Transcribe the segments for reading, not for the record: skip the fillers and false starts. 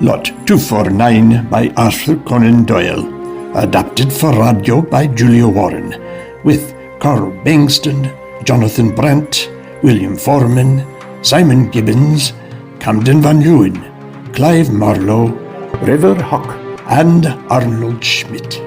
Lot 249 by Arthur Conan Doyle, adapted for radio by Julia Warren, with Carl Bengston, Jonathan Brandt, William Foreman, Simon Gibbons, Camden Van Leeuwen, Clive Marlowe, River Hock, and Arnold Schmidt.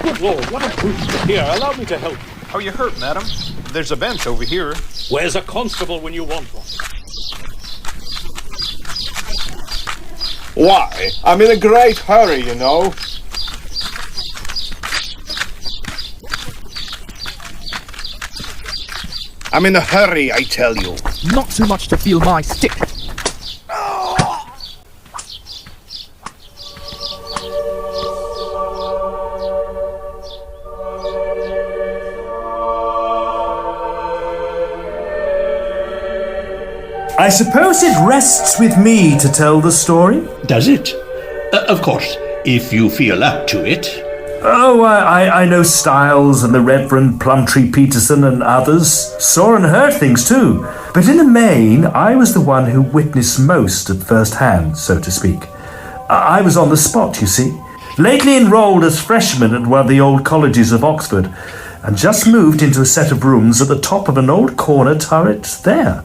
Good Lord, what a brute. Here, allow me to help you. Are you hurt, madam? There's a bench over here. Where's a constable when you want one? Why? I'm in a great hurry, you know. I'm in a hurry, I tell you. Not too much to feel my stick. I suppose it rests with me to tell the story? Does it? Of course, if you feel up to it. Oh, I know Styles and the Reverend Plumtree Peterson and others. Saw and heard things too. But in the main, I was the one who witnessed most at first hand, so to speak. I was on the spot, you see. Lately enrolled as freshman at one of the old colleges of Oxford, and just moved into a set of rooms at the top of an old corner turret there.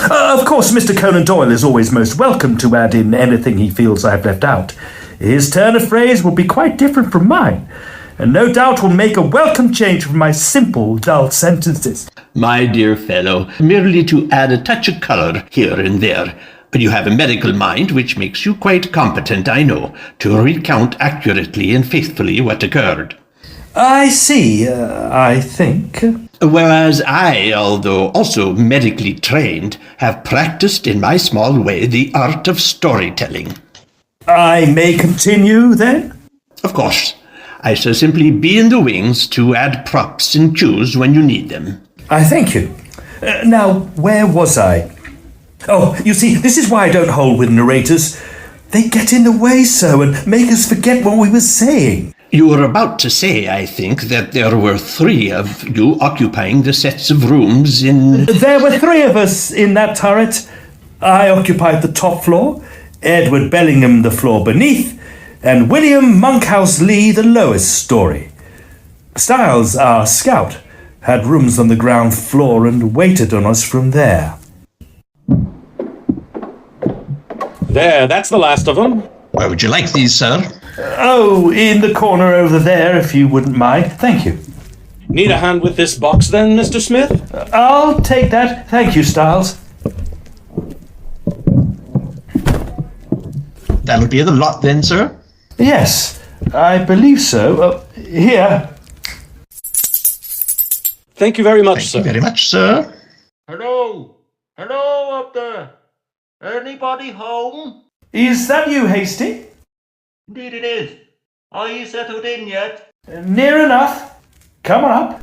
Of course, Mr. Conan Doyle is always most welcome to add in anything he feels I've left out. His turn of phrase will be quite different from mine, and no doubt will make a welcome change from my simple, dull sentences. My dear fellow, merely to add a touch of colour here and there. But you have a medical mind which makes you quite competent, I know, to recount accurately and faithfully what occurred. I see, I think. Whereas I, although also medically trained, have practiced in my small way the art of storytelling. I may continue, then? Of course. I shall simply be in the wings to add props and cues when you need them. I thank you. Now, where was I? Oh, you see, this is why I don't hold with narrators. They get in the way so and make us forget what we were saying. You were about to say, I think, that there were 3 of you occupying the sets of rooms in... There were 3 of us in that turret. I occupied the top floor, Edward Bellingham the floor beneath, and William Monkhouse Lee the lowest story. Styles, our scout, had rooms on the ground floor and waited on us from there. There, that's the last of them. Where would you like these, sir? Oh, in the corner over there, if you wouldn't mind. Thank you. Need a hand with this box then, Mr. Smith? I'll take that. Thank you, Styles. That'll be the lot then, sir? Yes, I believe so. Here. Thank you very much, sir. Thank you very much, sir. Hello? Hello up there? Anybody home? Is that you, Hasty? Indeed it is. Are you settled in yet? Near enough. Come on up.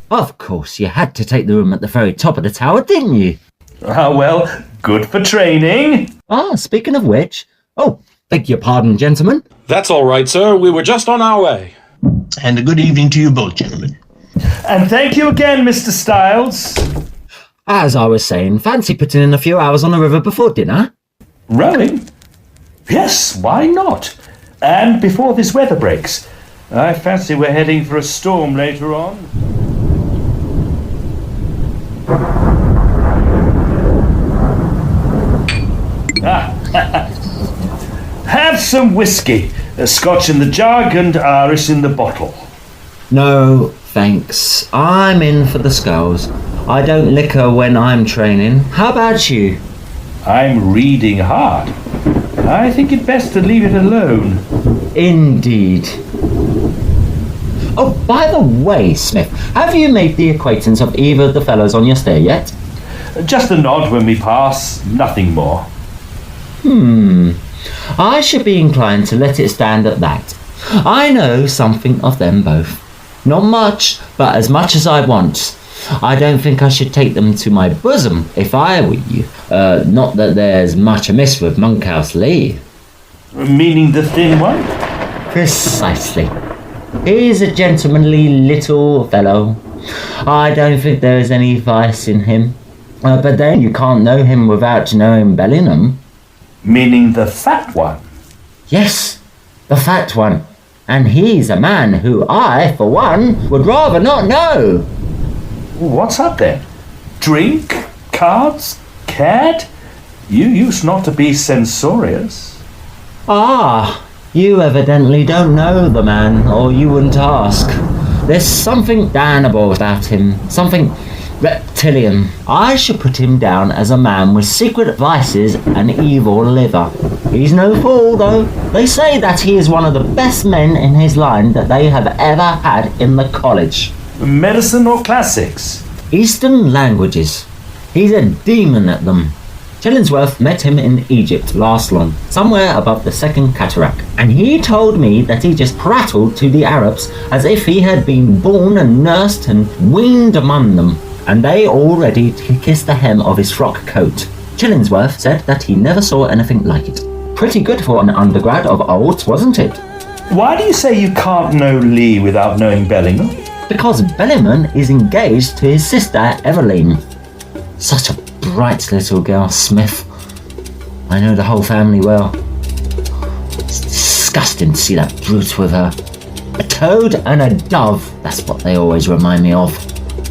Of course, you had to take the room at the very top of the tower, didn't you? Ah, well, good for training. Ah, speaking of which... Oh, beg your pardon, gentlemen. That's all right, sir. We were just on our way. And a good evening to you both, gentlemen. And thank you again, Mr. Styles. As I was saying, fancy putting in a few hours on the river before dinner? Rowing? Yes, why not? And before this weather breaks. I fancy we're heading for a storm later on. Have some whiskey. A Scotch in the jug and Irish in the bottle. No, thanks. I'm in for the skulls. I don't liquor when I'm training. How about you? I'm reading hard. I think it best to leave it alone. Indeed. Oh, by the way, Smith, have you made the acquaintance of either of the fellows on your stair yet? Just a nod when we pass, nothing more. I should be inclined to let it stand at that. I know something of them both. Not much, but as much as I want. I don't think I should take them to my bosom if I were you. Not that there's much amiss with Monkhouse Lee. Meaning the thin one? Precisely. He's a gentlemanly little fellow. I don't think there is any vice in him. But then you can't know him without knowing Bellingham. Meaning the fat one? Yes, the fat one. And he's a man who I, for one, would rather not know. What's up then? Drink? Cards? Cat? You used not to be censorious. Ah, you evidently don't know the man, or you wouldn't ask. There's something damnable about him, something reptilian. I should put him down as a man with secret vices and evil liver. He's no fool, though. They say that he is one of the best men in his line that they have ever had in the college. Medicine or classics? Eastern languages. He's a demon at them. Chillingsworth met him in Egypt last long, somewhere above the Second Cataract, and he told me that he just prattled to the Arabs as if he had been born and nursed and weaned among them, and they all ready to kiss the hem of his frock coat. Chillingsworth said that he never saw anything like it. Pretty good for an undergrad of old, wasn't it? Why do you say you can't know Lee without knowing Bellingham? Because Bellingham is engaged to his sister Evelyn. Such a bright little girl, Smith. I know the whole family well. It's disgusting to see that brute with her. A toad and a dove, that's what they always remind me of.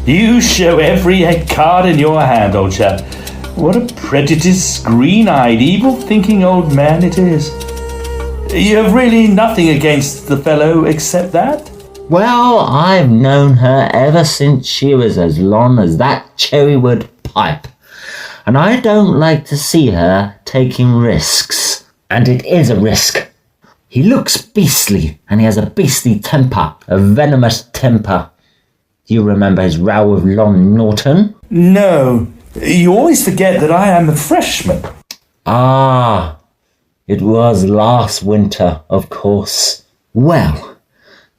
You show every card in your hand, old chap. What a prejudiced, green-eyed, evil-thinking old man it is. You have really nothing against the fellow except that? Well, I've known her ever since she was as long as that cherrywood pipe. And I don't like to see her taking risks. And it is a risk. He looks beastly, and he has a beastly temper, a venomous temper. Do you remember his row with Lon Norton? No. You always forget that I am a freshman. Ah, it was last winter, of course. Well,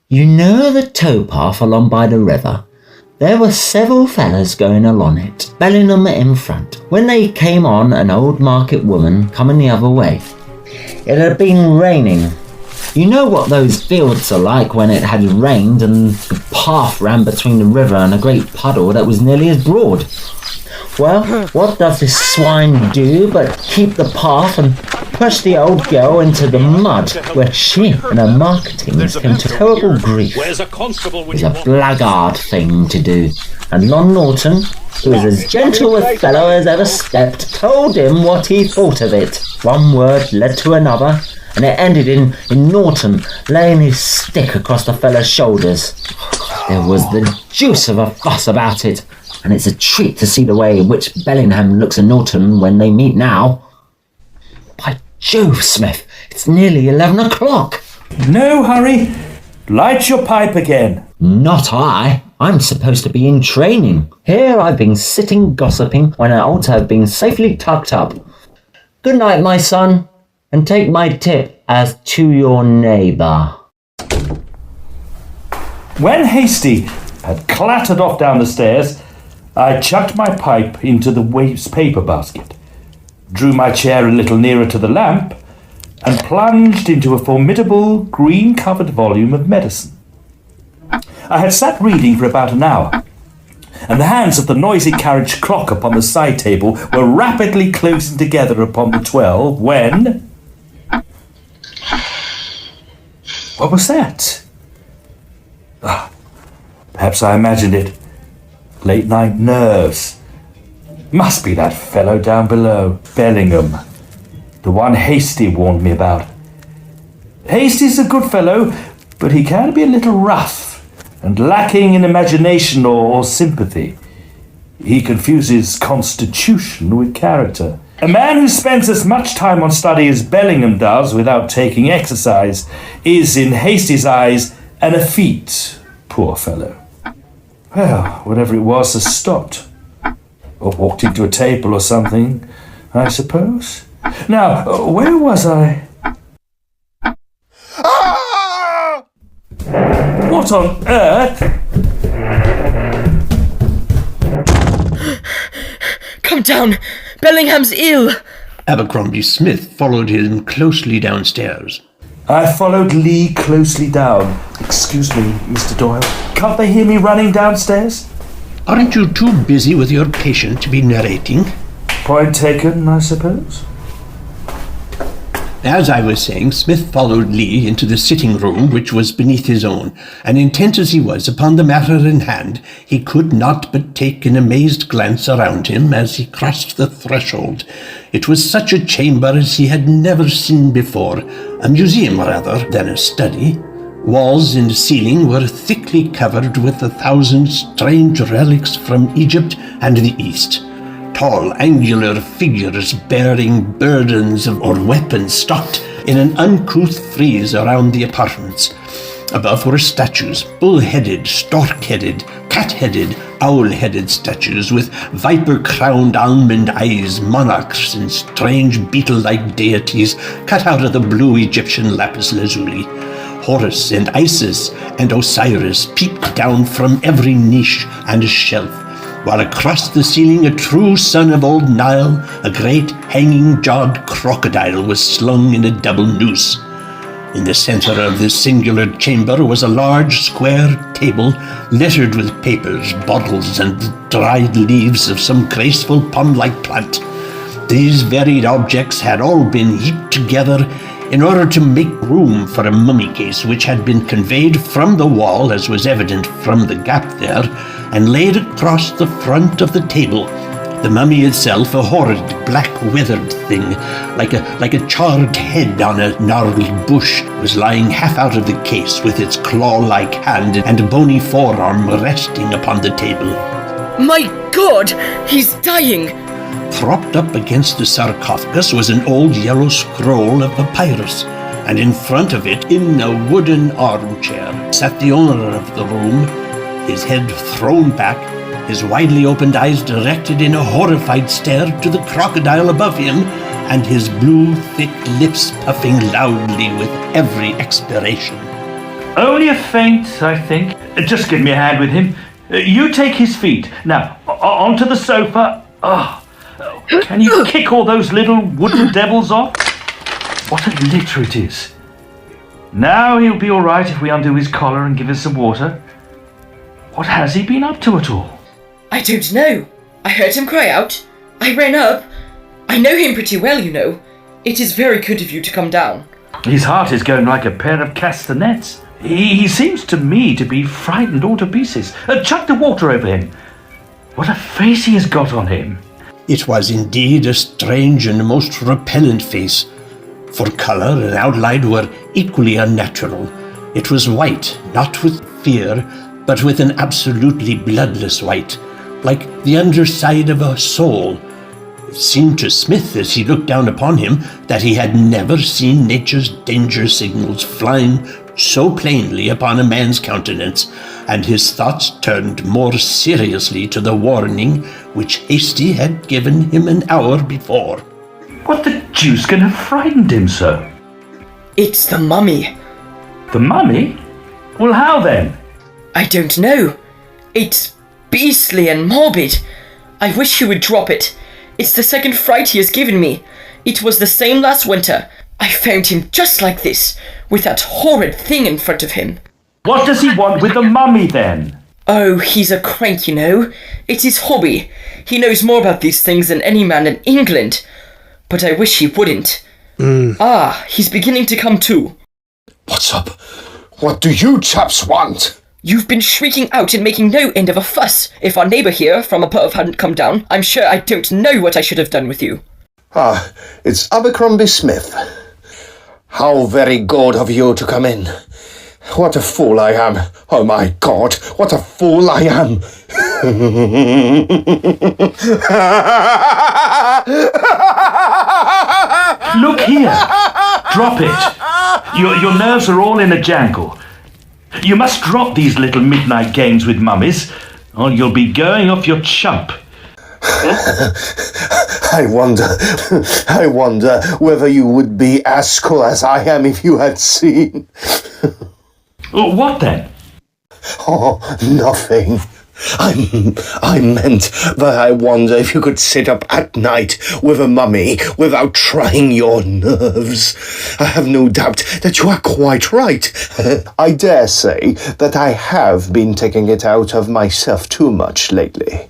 you know the towpath along by the river? There were several fellas going along it, Bellingham in front, when they came on an old market woman coming the other way. It had been raining. You know what those fields are like when it had rained and the path ran between the river and a great puddle that was nearly as broad. Well, what does this swine do but keep the path and push the old girl into the mud, where she and her marketing came to terrible grief. Where's a constable when It's you a want blackguard thing to do. And Lon Norton, who is as gentle a fellow as ever stepped, told him what he thought of it. One word led to another, and it ended in Norton laying his stick across the fellow's shoulders. There was the deuce of a fuss about it, and it's a treat to see the way in which Bellingham looks at Norton when they meet now. By Jove, Smith, it's nearly 11 o'clock. No hurry. Light your pipe again. Not I. I'm supposed to be in training. Here I've been sitting gossiping when I ought to have been safely tucked up. Good night, my son, and take my tip as to your neighbour. When Hasty had clattered off down the stairs, I chucked my pipe into the waste paper basket, drew my chair a little nearer to the lamp, and plunged into a formidable green-covered volume of medicine. I had sat reading for about an hour, and the hands of the noisy carriage clock upon the side table were rapidly closing together upon the 12 when... What was that? Perhaps I imagined it. Late-night nerves. Must be that fellow down below, Bellingham, the one Hasty warned me about. Hasty's a good fellow, but he can be a little rough and lacking in imagination or sympathy. He confuses constitution with character. A man who spends as much time on study as Bellingham does without taking exercise is, in Hasty's eyes, an effete, poor fellow. Well, whatever it was has stopped. Or walked into a table or something, I suppose. Now, where was I? Ah! What on earth? Come down! Bellingham's ill! Abercrombie Smith followed him closely downstairs. I followed Lee closely down. Excuse me, Mr. Doyle. Can't they hear me running downstairs? Aren't you too busy with your patient to be narrating? Point taken, I suppose. As I was saying, Smith followed Lee into the sitting room, which was beneath his own, and intent as he was upon the matter in hand, he could not but take an amazed glance around him as he crossed the threshold. It was such a chamber as he had never seen before, a museum rather than a study. Walls and ceiling were thickly covered with 1,000 strange relics from Egypt and the East. Tall, angular figures bearing burdens or weapons stalked in an uncouth frieze around the apartments. Above were statues, bull-headed, stork-headed, cat-headed, owl-headed statues with viper-crowned almond eyes, monarchs and strange beetle-like deities cut out of the blue Egyptian lapis lazuli. Horus and Isis and Osiris peeped down from every niche and shelf, while across the ceiling a true son of old Nile, a great hanging-jawed crocodile, was slung in a double noose. In the centre of this singular chamber was a large square table littered with papers, bottles, and dried leaves of some graceful palm-like plant. These varied objects had all been heaped together in order to make room for a mummy case which had been conveyed from the wall, as was evident from the gap there, and laid across the front of the table. The mummy itself, a horrid, black, withered thing, like a charred head on a gnarled bush, was lying half out of the case with its claw-like hand and bony forearm resting upon the table. My God! He's dying! Propped up against the sarcophagus was an old yellow scroll of papyrus, and in front of it, in a wooden armchair, sat the owner of the room, his head thrown back, his widely opened eyes directed in a horrified stare to the crocodile above him, and his blue, thick lips puffing loudly with every expiration. Only a feint, I think. Just give me a hand with him. You take his feet. Now, onto the sofa. Can you kick all those little wooden devils off? What a litter it is. Now he'll be all right if we undo his collar and give us some water. What has he been up to at all? I don't know. I heard him cry out. I ran up. I know him pretty well, you know. It is very good of you to come down. His heart is going like a pair of castanets. He seems to me to be frightened all to pieces. Chuck the water over him. What a face he has got on him. It was indeed a strange and most repellent face, for colour and outline were equally unnatural. It was white, not with fear, but with an absolutely bloodless white, like the underside of a sole. It seemed to Smith, as he looked down upon him, that he had never seen nature's danger signals flying so plainly upon a man's countenance, and his thoughts turned more seriously to the warning which Hasty had given him an hour before. What the deuce can have frightened him so? It's the mummy. The mummy? Well, how then? I don't know. It's beastly and morbid. I wish he would drop it. It's the second fright he has given me. It was the same last winter. I found him just like this, with that horrid thing in front of him. What does he want with the mummy then? Oh, he's a crank, you know. It's his hobby. He knows more about these things than any man in England. But I wish he wouldn't. He's beginning to come to. What's up? What do you chaps want? You've been shrieking out and making no end of a fuss. If our neighbour here from above hadn't come down, I'm sure I don't know what I should have done with you. It's Abercrombie Smith. How very good of you to come in. What a fool I am. Oh my God, what a fool I am. Look here. Drop it. Your nerves are all in a jangle. You must drop these little midnight games with mummies, or you'll be going off your chump. I wonder whether you would be as cool as I am if you had seen. What then? Oh, nothing. I meant that I wonder if you could sit up at night with a mummy without trying your nerves. I have no doubt that you are quite right. I dare say that I have been taking it out of myself too much lately.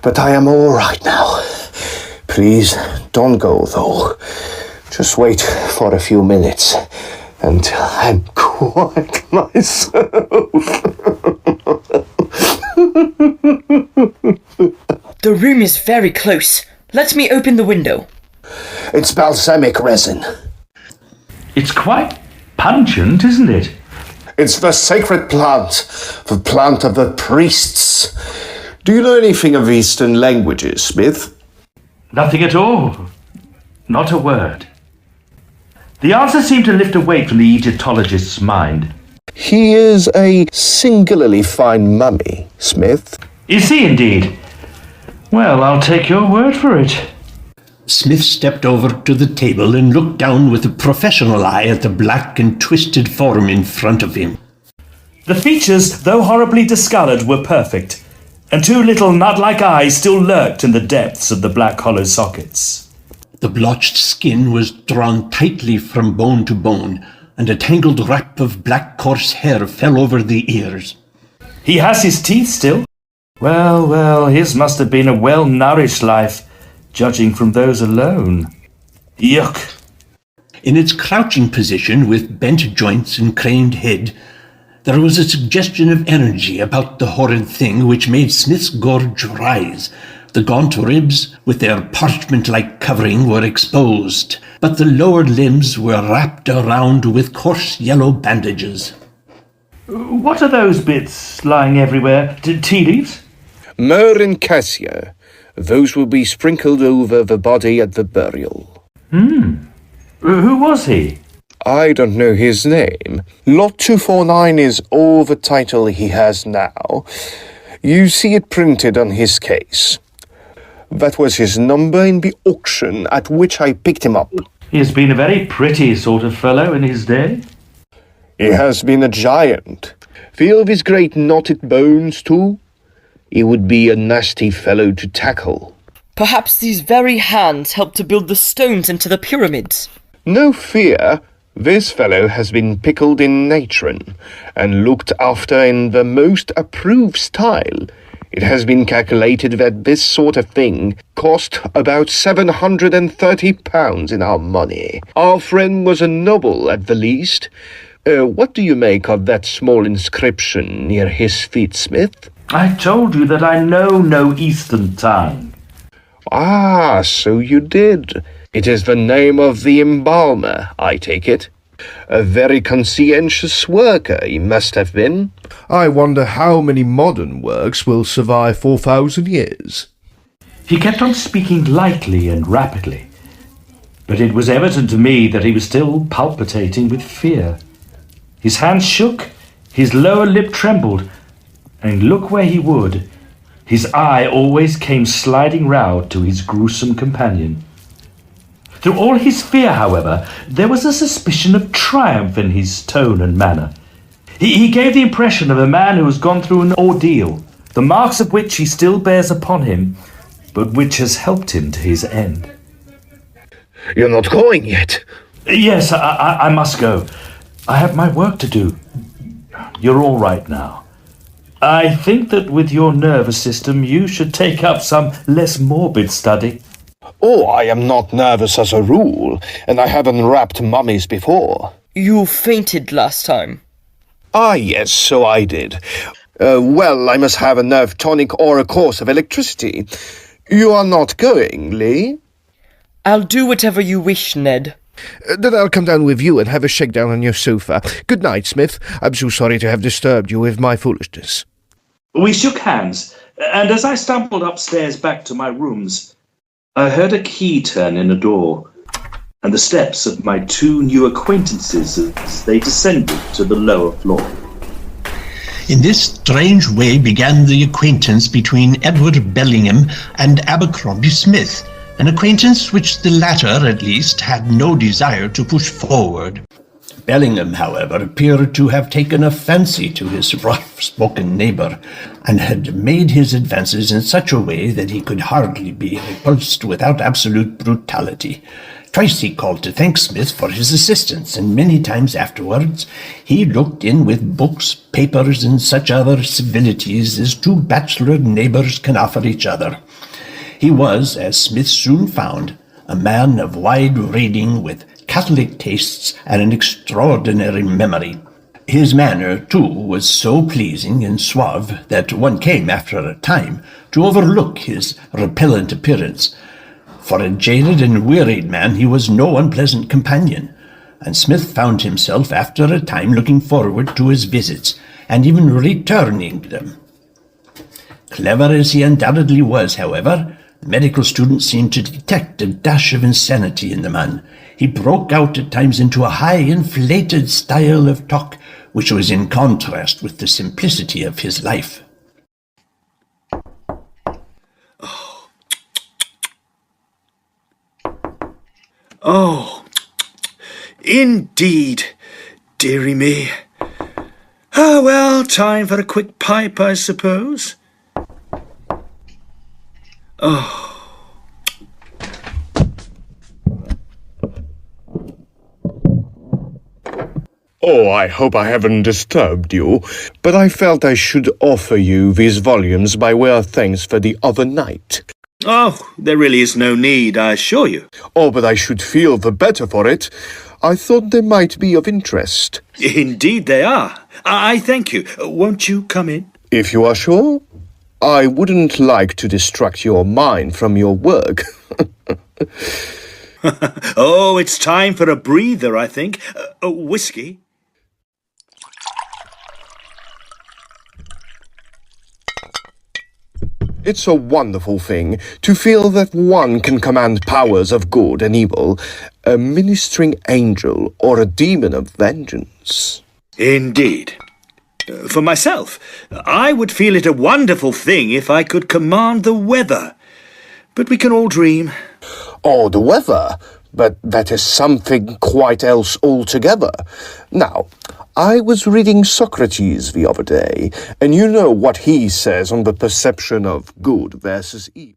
But I am all right now. Please don't go, though. Just wait for a few minutes until I'm quite myself. The room is very close. Let me open the window. It's balsamic resin. It's quite pungent, isn't it? It's the sacred plant, the plant of the priests. Do you know anything of Eastern languages, Smith? Nothing at all. Not a word. The answer seemed to lift a weight from the Egyptologist's mind. He is a singularly fine mummy, Smith. Is he indeed? Well, I'll take your word for it. Smith stepped over to the table and looked down with a professional eye at the black and twisted form in front of him. The features, though horribly discoloured, were perfect, and two little nut-like eyes still lurked in the depths of the black hollow sockets. The blotched skin was drawn tightly from bone to bone, and a tangled wrap of black coarse hair fell over the ears. He has his teeth still. Well, his must have been a well-nourished life, judging from those alone. Yuck! In its crouching position, with bent joints and craned head, there was a suggestion of energy about the horrid thing which made Smith's gorge rise. The gaunt ribs, with their parchment-like covering, were exposed, but the lower limbs were wrapped around with coarse yellow bandages. What are those bits lying everywhere? Tea leaves? Myrrh and cassia. Those will be sprinkled over the body at the burial. Who was he? I don't know his name. Lot 249 is all the title he has now. You see it printed on his case. That was his number in the auction at which I picked him up. He has been a very pretty sort of fellow in his day. He has been a giant. Feel his great knotted bones, too? He would be a nasty fellow to tackle. Perhaps these very hands helped to build the stones into the pyramids. No fear. This fellow has been pickled in natron and looked after in the most approved style. It has been calculated that this sort of thing cost about £730 in our money. Our friend was a noble at the least. What do you make of that small inscription near his feet, Smith? I told you that I know no Eastern tongue. Ah, so you did. It is the name of the embalmer, I take it. A very conscientious worker he must have been. I wonder how many modern works will survive 4,000 years. He kept on speaking lightly and rapidly, but it was evident to me that he was still palpitating with fear. His hands shook, his lower lip trembled, and look where he would, his eye always came sliding round to his gruesome companion. Through all his fear, however, there was a suspicion of triumph in his tone and manner. He gave the impression of a man who has gone through an ordeal, the marks of which he still bears upon him, but which has helped him to his end. You're not going yet? Yes, I must go. I have my work to do. You're all right now. I think that with your nervous system, you should take up some less morbid study. Oh, I am not nervous as a rule, and I haven't wrapped mummies before. You fainted last time. Ah, yes, so I did. Well, I must have a nerve tonic or a course of electricity. You are not going, Lee? I'll do whatever you wish, Ned. Then I'll come down with you and have a shakedown on your sofa. Good night, Smith. I'm so sorry to have disturbed you with my foolishness. We shook hands, and as I stumbled upstairs back to my rooms, I heard a key turn in a door, and the steps of my two new acquaintances as they descended to the lower floor. In this strange way began the acquaintance between Edward Bellingham and Abercrombie Smith, an acquaintance which the latter, at least, had no desire to push forward. Bellingham, however, appeared to have taken a fancy to his rough-spoken neighbour, and had made his advances in such a way that he could hardly be repulsed without absolute brutality. Twice he called to thank Smith for his assistance, and many times afterwards he looked in with books, papers, and such other civilities as two bachelor neighbours can offer each other. He was, as Smith soon found, a man of wide reading, with catholic tastes and an extraordinary memory. His manner, too, was so pleasing and suave that one came, after a time, to overlook his repellent appearance. For a jaded and wearied man he was no unpleasant companion, and Smith found himself after a time looking forward to his visits, and even returning them. Clever as he undoubtedly was, however, the medical student seemed to detect a dash of insanity in the man. He broke out at times into a high, inflated style of talk, which was in contrast with the simplicity of his life. Oh, indeed, dearie me. Ah, well, time for a quick pipe, I suppose. Oh. Oh, I hope I haven't disturbed you, but I felt I should offer you these volumes by way of thanks for the other night. Oh, there really is no need, I assure you. Oh, but I should feel the better for it. I thought they might be of interest. Indeed they are. I thank you. Won't you come in? If you are sure. I wouldn't like to distract your mind from your work. Oh, it's time for a breather, I think. Whiskey? It's a wonderful thing to feel that one can command powers of good and evil, a ministering angel or a demon of vengeance. Indeed. For myself, I would feel it a wonderful thing if I could command the weather. But we can all dream. Oh, the weather? But that is something quite else altogether. Now, I was reading Socrates the other day, and you know what he says on the perception of good versus evil.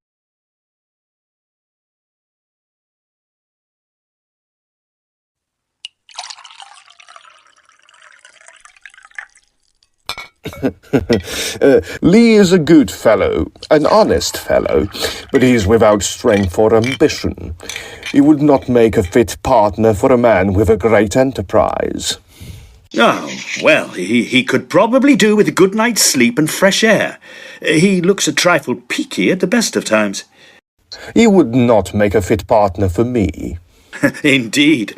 Lee is a good fellow, an honest fellow, but he is without strength or ambition. He would not make a fit partner for a man with a great enterprise. Oh, well, he could probably do with a good night's sleep and fresh air. He looks a trifle peaky at the best of times. He would not make a fit partner for me. Indeed.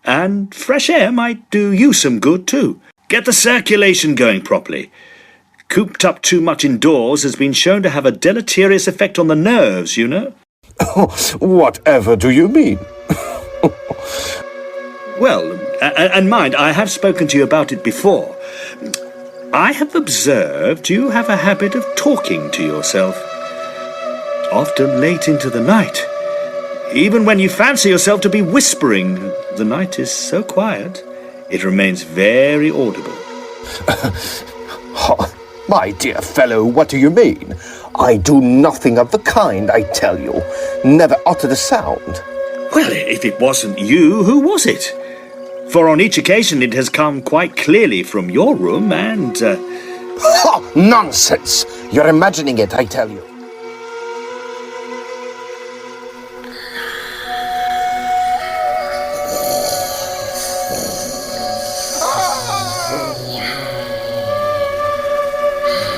And fresh air might do you some good, too. Get the circulation going properly. Cooped up too much indoors has been shown to have a deleterious effect on the nerves, you know. Whatever do you mean? Well, and mind, I have spoken to you about it before. I have observed you have a habit of talking to yourself. Often late into the night. Even when you fancy yourself to be whispering, the night is so quiet, it remains very audible. My dear fellow, what do you mean? I do nothing of the kind, I tell you. Never uttered a sound. Well, if it wasn't you, who was it? For on each occasion it has come quite clearly from your room and... Nonsense! You're imagining it, I tell you.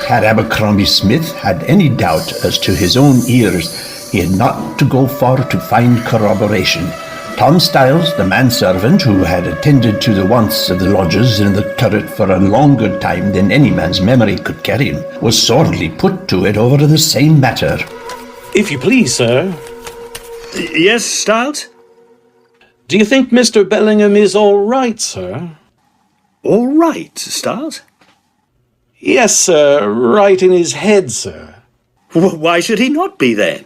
Had Abercrombie Smith had any doubt as to his own ears, he had not to go far to find corroboration. Tom Styles, the manservant who had attended to the wants of the lodgers in the turret for a longer time than any man's memory could carry him, was sorely put to it over the same matter. If you please, sir. Yes, Styles? Do you think Mr. Bellingham is all right, sir? All right, Styles? Yes, sir, right in his head, sir. Why should he not be then?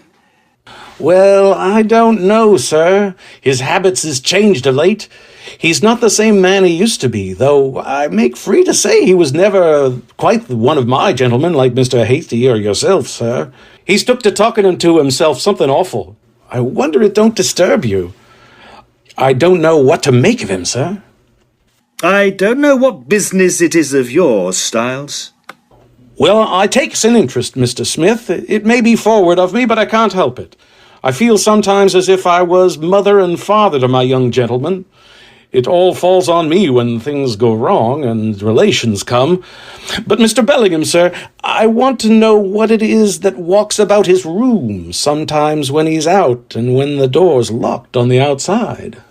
Well, I don't know, sir. His habits has changed of late. He's not the same man he used to be, though I make free to say he was never quite one of my gentlemen like Mr. Hasty or yourself, sir. He's took to talking to himself something awful. I wonder it don't disturb you. I don't know what to make of him, sir. I don't know what business it is of yours, Styles. Well, I takes an interest, Mr. Smith. It may be forward of me, but I can't help it. I feel sometimes as if I was mother and father to my young gentleman. It all falls on me when things go wrong and relations come. But, Mr. Bellingham, sir, I want to know what it is that walks about his room sometimes when he's out and when the door's locked on the outside.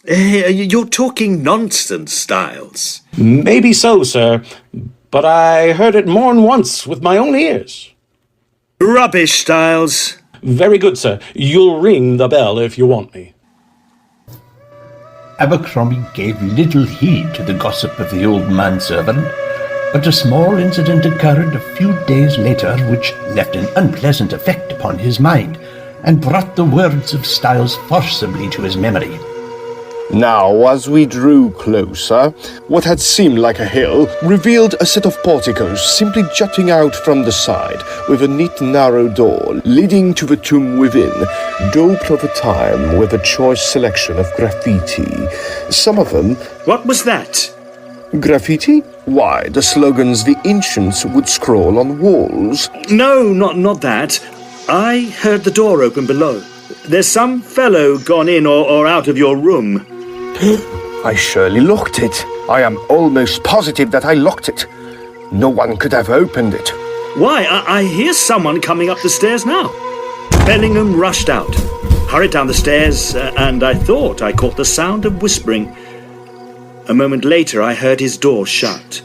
You're talking nonsense, Styles. Maybe so, sir, but I heard it more'n once with my own ears. Rubbish, Styles. Very good, sir. You'll ring the bell if you want me. Abercrombie gave little heed to the gossip of the old manservant, but a small incident occurred a few days later which left an unpleasant effect upon his mind, and brought the words of Styles forcibly to his memory. Now, as we drew closer, what had seemed like a hill revealed a set of porticos simply jutting out from the side, with a neat narrow door leading to the tomb within, daubed over time with a choice selection of graffiti. Some of them... What was that? Graffiti? Why, the slogans the ancients would scroll on walls. No, not that. I heard the door open below. There's some fellow gone in or out of your room. I surely locked it. I am almost positive that I locked it. No one could have opened it. Why, I hear someone coming up the stairs now. Bellingham rushed out, hurried down the stairs, and I thought I caught the sound of whispering. A moment later, I heard his door shut.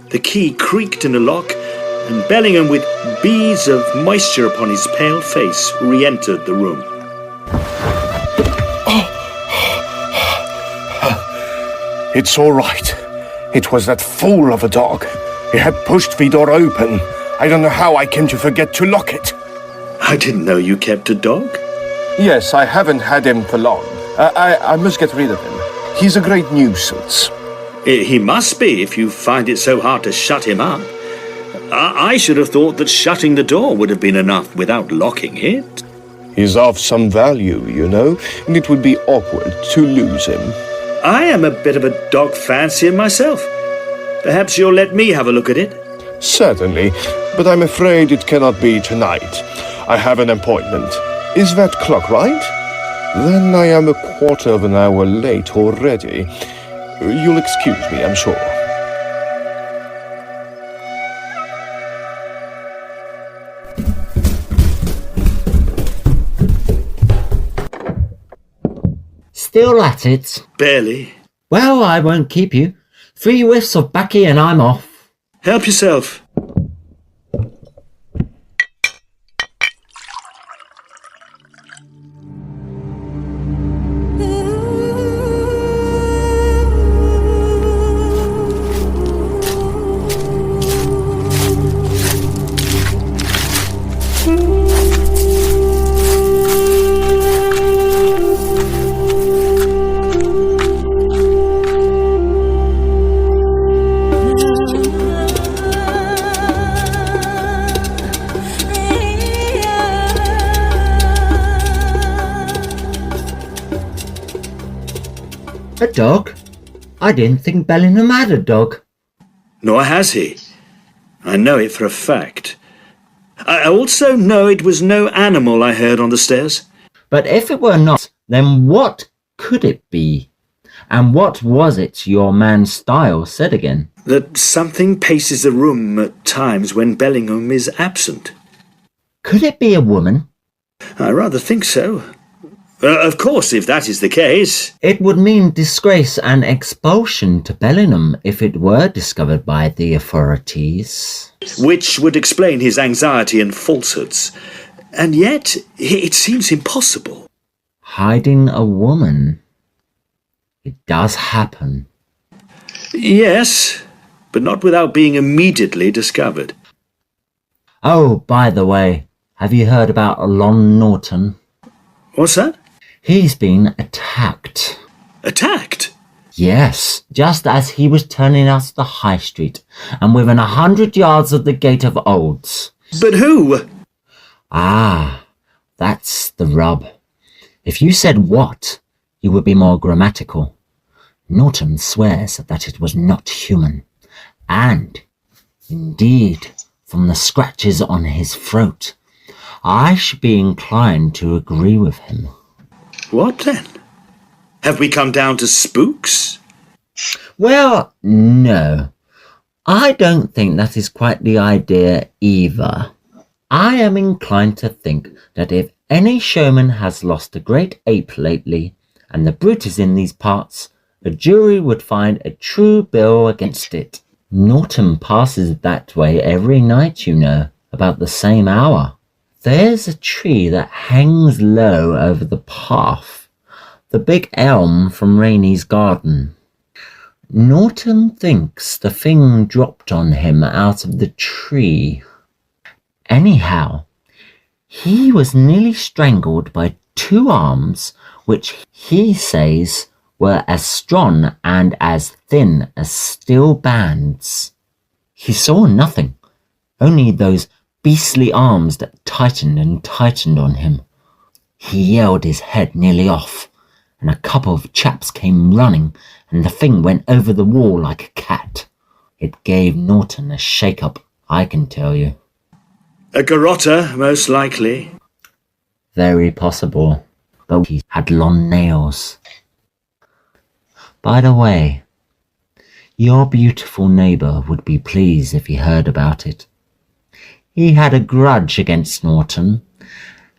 The key creaked in the lock, and Bellingham, with beads of moisture upon his pale face, re-entered the room. It's all right. It was that fool of a dog. He had pushed the door open. I don't know how I came to forget to lock it. I didn't know you kept a dog. Yes, I haven't had him for long. I must get rid of him. He's a great nuisance. He must be if you find it so hard to shut him up. I should have thought that shutting the door would have been enough without locking it. He's of some value, you know, and it would be awkward to lose him. I am a bit of a dog fancier myself. Perhaps you'll let me have a look at it? Certainly, but I'm afraid it cannot be tonight. I have an appointment. Is that clock right? Then I am a quarter of an hour late already. You'll excuse me, I'm sure. Still at it? Barely. Well, I won't keep you. 3 whiffs of baccy and I'm off. Help yourself. A dog? I didn't think Bellingham had a dog. Nor has he. I know it for a fact. I also know it was no animal I heard on the stairs. But if it were not, then what could it be? And what was it your man Styles said again? That something paces the room at times when Bellingham is absent. Could it be a woman? I rather think so. Of course, if that is the case. It would mean disgrace and expulsion to Bellingham if it were discovered by the authorities. Which would explain his anxiety and falsehoods. And yet, it seems impossible. Hiding a woman. It does happen. Yes, but not without being immediately discovered. Oh, by the way, have you heard about Lon Norton? What's that? He's been attacked. Attacked? Yes, just as he was turning out the high street, and within 100 yards of the gate of Olds. But who? Ah, that's the rub. If you said what, you would be more grammatical. Norton swears that it was not human, and, indeed, from the scratches on his throat, I should be inclined to agree with him. What then? Have we come down to spooks? Well, no. I don't think that is quite the idea either. I am inclined to think that if any showman has lost a great ape lately, and the brute is in these parts, a jury would find a true bill against it. Norton passes that way every night, you know, about the same hour. There's a tree that hangs low over the path, the big elm from Rainey's garden. Norton thinks the thing dropped on him out of the tree. Anyhow, he was nearly strangled by 2 arms, which he says were as strong and as thin as steel bands. He saw nothing, only those beastly arms that tightened and tightened on him. He yelled his head nearly off, and a couple of chaps came running, and the thing went over the wall like a cat. It gave Norton a shake-up, I can tell you. A garrotter, most likely. Very possible, but he had long nails. By the way, your beautiful neighbour would be pleased if he heard about it. He had a grudge against Norton,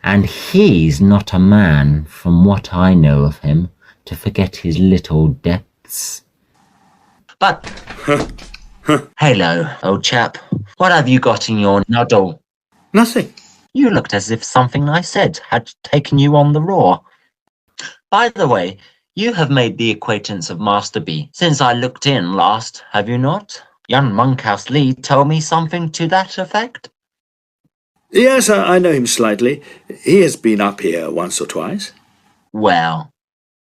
and he's not a man, from what I know of him, to forget his little debts. But, hello, old chap. What have you got in your noddle? Nothing. You looked as if something I said had taken you on the raw. By the way, you have made the acquaintance of Master B since I looked in last, have you not? Young Monkhouse Lee told me something to that effect. Yes, I know him slightly. He has been up here once or twice. Well,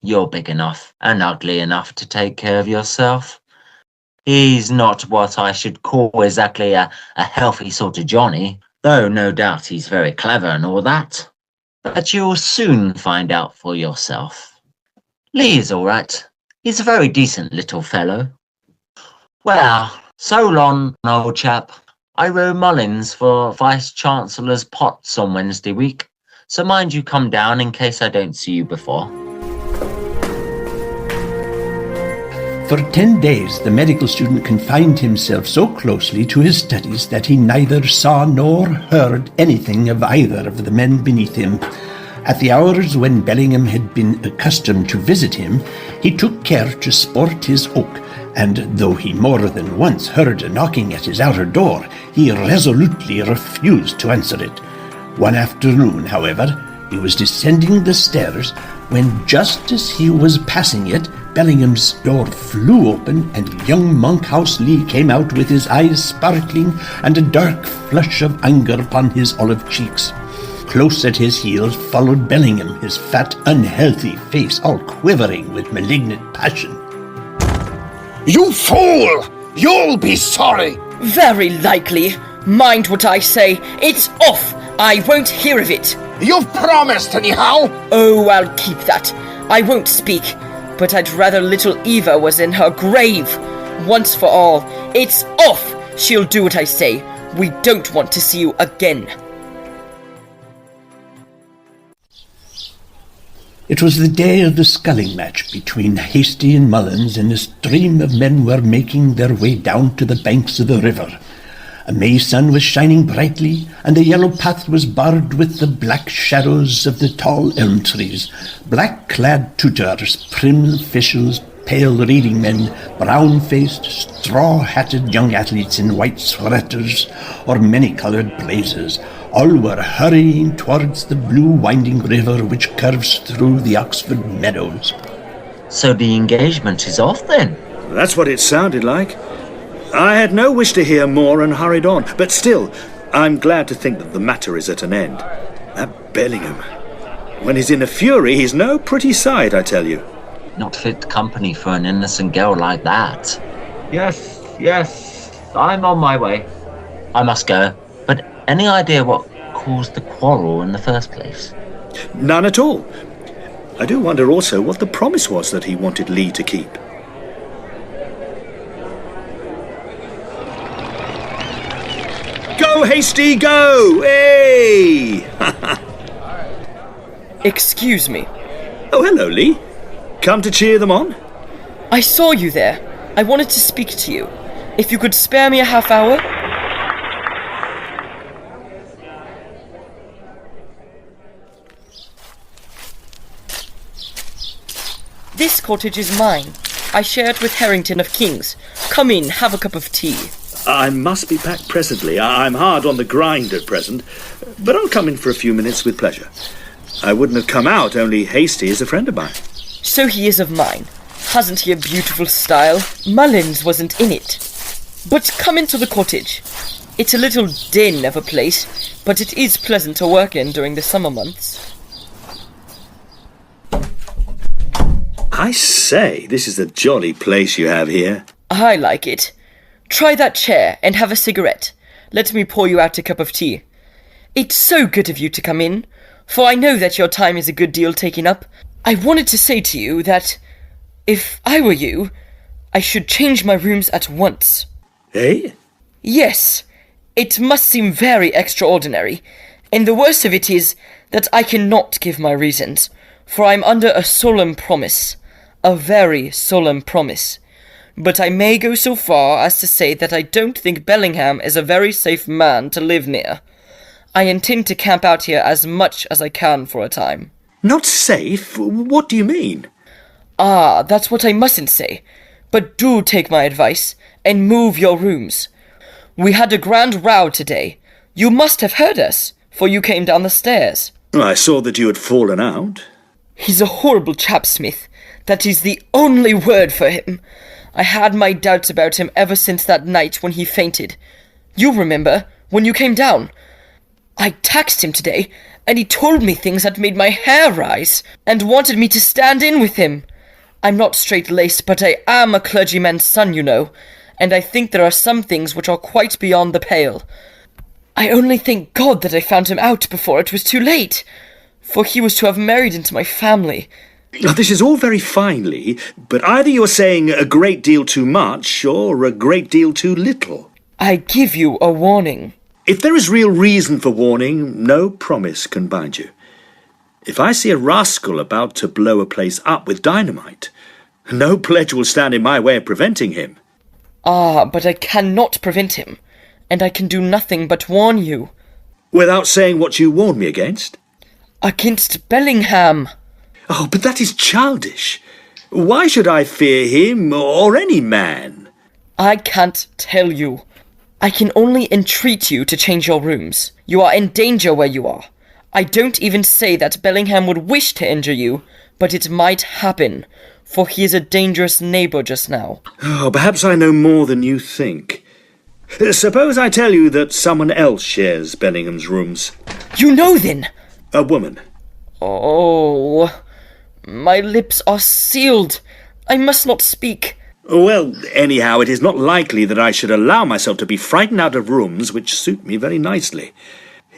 you're big enough and ugly enough to take care of yourself. He's not what I should call exactly a healthy sort of Johnny, though no doubt he's very clever and all that. But you'll soon find out for yourself. Lee's all right. He's a very decent little fellow. Well, so long, old chap. I row Mullins for Vice-Chancellor's Potts on Wednesday week, so mind you come down in case I don't see you before. For 10 days, the medical student confined himself so closely to his studies that he neither saw nor heard anything of either of the men beneath him. At the hours when Bellingham had been accustomed to visit him, he took care to sport his oak, and though he more than once heard a knocking at his outer door, he resolutely refused to answer it. One afternoon, however, he was descending the stairs when, just as he was passing it, Bellingham's door flew open and young Monkhouse Lee came out with his eyes sparkling and a dark flush of anger upon his olive cheeks. Close at his heels followed Bellingham, his fat, unhealthy face all quivering with malignant passion. You fool! You'll be sorry! Very likely. Mind what I say. It's off. I won't hear of it. You've promised anyhow! Oh, I'll keep that. I won't speak. But I'd rather little Eva was in her grave. Once for all. It's off. She'll do what I say. We don't want to see you again. It was the day of the sculling match between Hasty and Mullins, and a stream of men were making their way down to the banks of the river. A May sun was shining brightly, and the yellow path was barred with the black shadows of the tall elm trees. Black-clad tutors, prim officials, pale reading men, brown-faced, straw-hatted young athletes in white sweaters or many-coloured blazers, all were hurrying towards the blue winding river which curves through the Oxford meadows. So the engagement is off then? That's what it sounded like. I had no wish to hear more and hurried on, but still, I'm glad to think that the matter is at an end. That Bellingham. When he's in a fury, he's no pretty sight, I tell you. Not fit company for an innocent girl like that. Yes, I'm on my way. I must go, but any idea what caused the quarrel in the first place? None at all. I do wonder also what the promise was that he wanted Lee to keep. Go, Hasty, go! Hey! Excuse me. Oh, hello, Lee. Come to cheer them on? I saw you there. I wanted to speak to you. If you could spare me a half hour? This cottage is mine. I share it with Harrington of King's. Come in, have a cup of tea. I must be back presently. I'm hard on the grind at present, but I'll come in for a few minutes with pleasure. I wouldn't have come out, only Hasty is a friend of mine. So he is of mine. Hasn't he a beautiful style? Mullins wasn't in it. But come into the cottage. It's a little den of a place, but it is pleasant to work in during the summer months. I say, this is a jolly place you have here. I like it. Try that chair and have a cigarette. Let me pour you out a cup of tea. It's so good of you to come in, for I know that your time is a good deal taken up. I wanted to say to you that, if I were you, I should change my rooms at once. Eh? Yes, it must seem very extraordinary, and the worst of it is that I cannot give my reasons, for I'm under a solemn promise, a very solemn promise. But I may go so far as to say that I don't think Bellingham is a very safe man to live near. I intend to camp out here as much as I can for a time. Not safe? What do you mean? Ah, that's what I mustn't say. But do take my advice and move your rooms. We had a grand row today. You must have heard us, for you came down the stairs. I saw that you had fallen out. He's a horrible chap, Smith. That is the only word for him. I had my doubts about him ever since that night when he fainted. You remember, when you came down. I taxed him today, and he told me things that made my hair rise, and wanted me to stand in with him. I'm not straight-laced, but I am a clergyman's son, you know, and I think there are some things which are quite beyond the pale. I only thank God that I found him out before it was too late, for he was to have married into my family. This is all very fine, Lee, but either you're saying a great deal too much or a great deal too little. I give you a warning. If there is real reason for warning, no promise can bind you. If I see a rascal about to blow a place up with dynamite, no pledge will stand in my way of preventing him. Ah, but I cannot prevent him, and I can do nothing but warn you. Without saying what you warned me against? Against Bellingham. Oh, but that is childish. Why should I fear him or any man? I can't tell you. I can only entreat you to change your rooms. You are in danger where you are. I don't even say that Bellingham would wish to injure you, but it might happen, for he is a dangerous neighbour just now. Oh, perhaps I know more than you think. Suppose I tell you that someone else shares Bellingham's rooms. You know then? A woman. Oh, my lips are sealed. I must not speak. Well, anyhow, it is not likely that I should allow myself to be frightened out of rooms which suit me very nicely.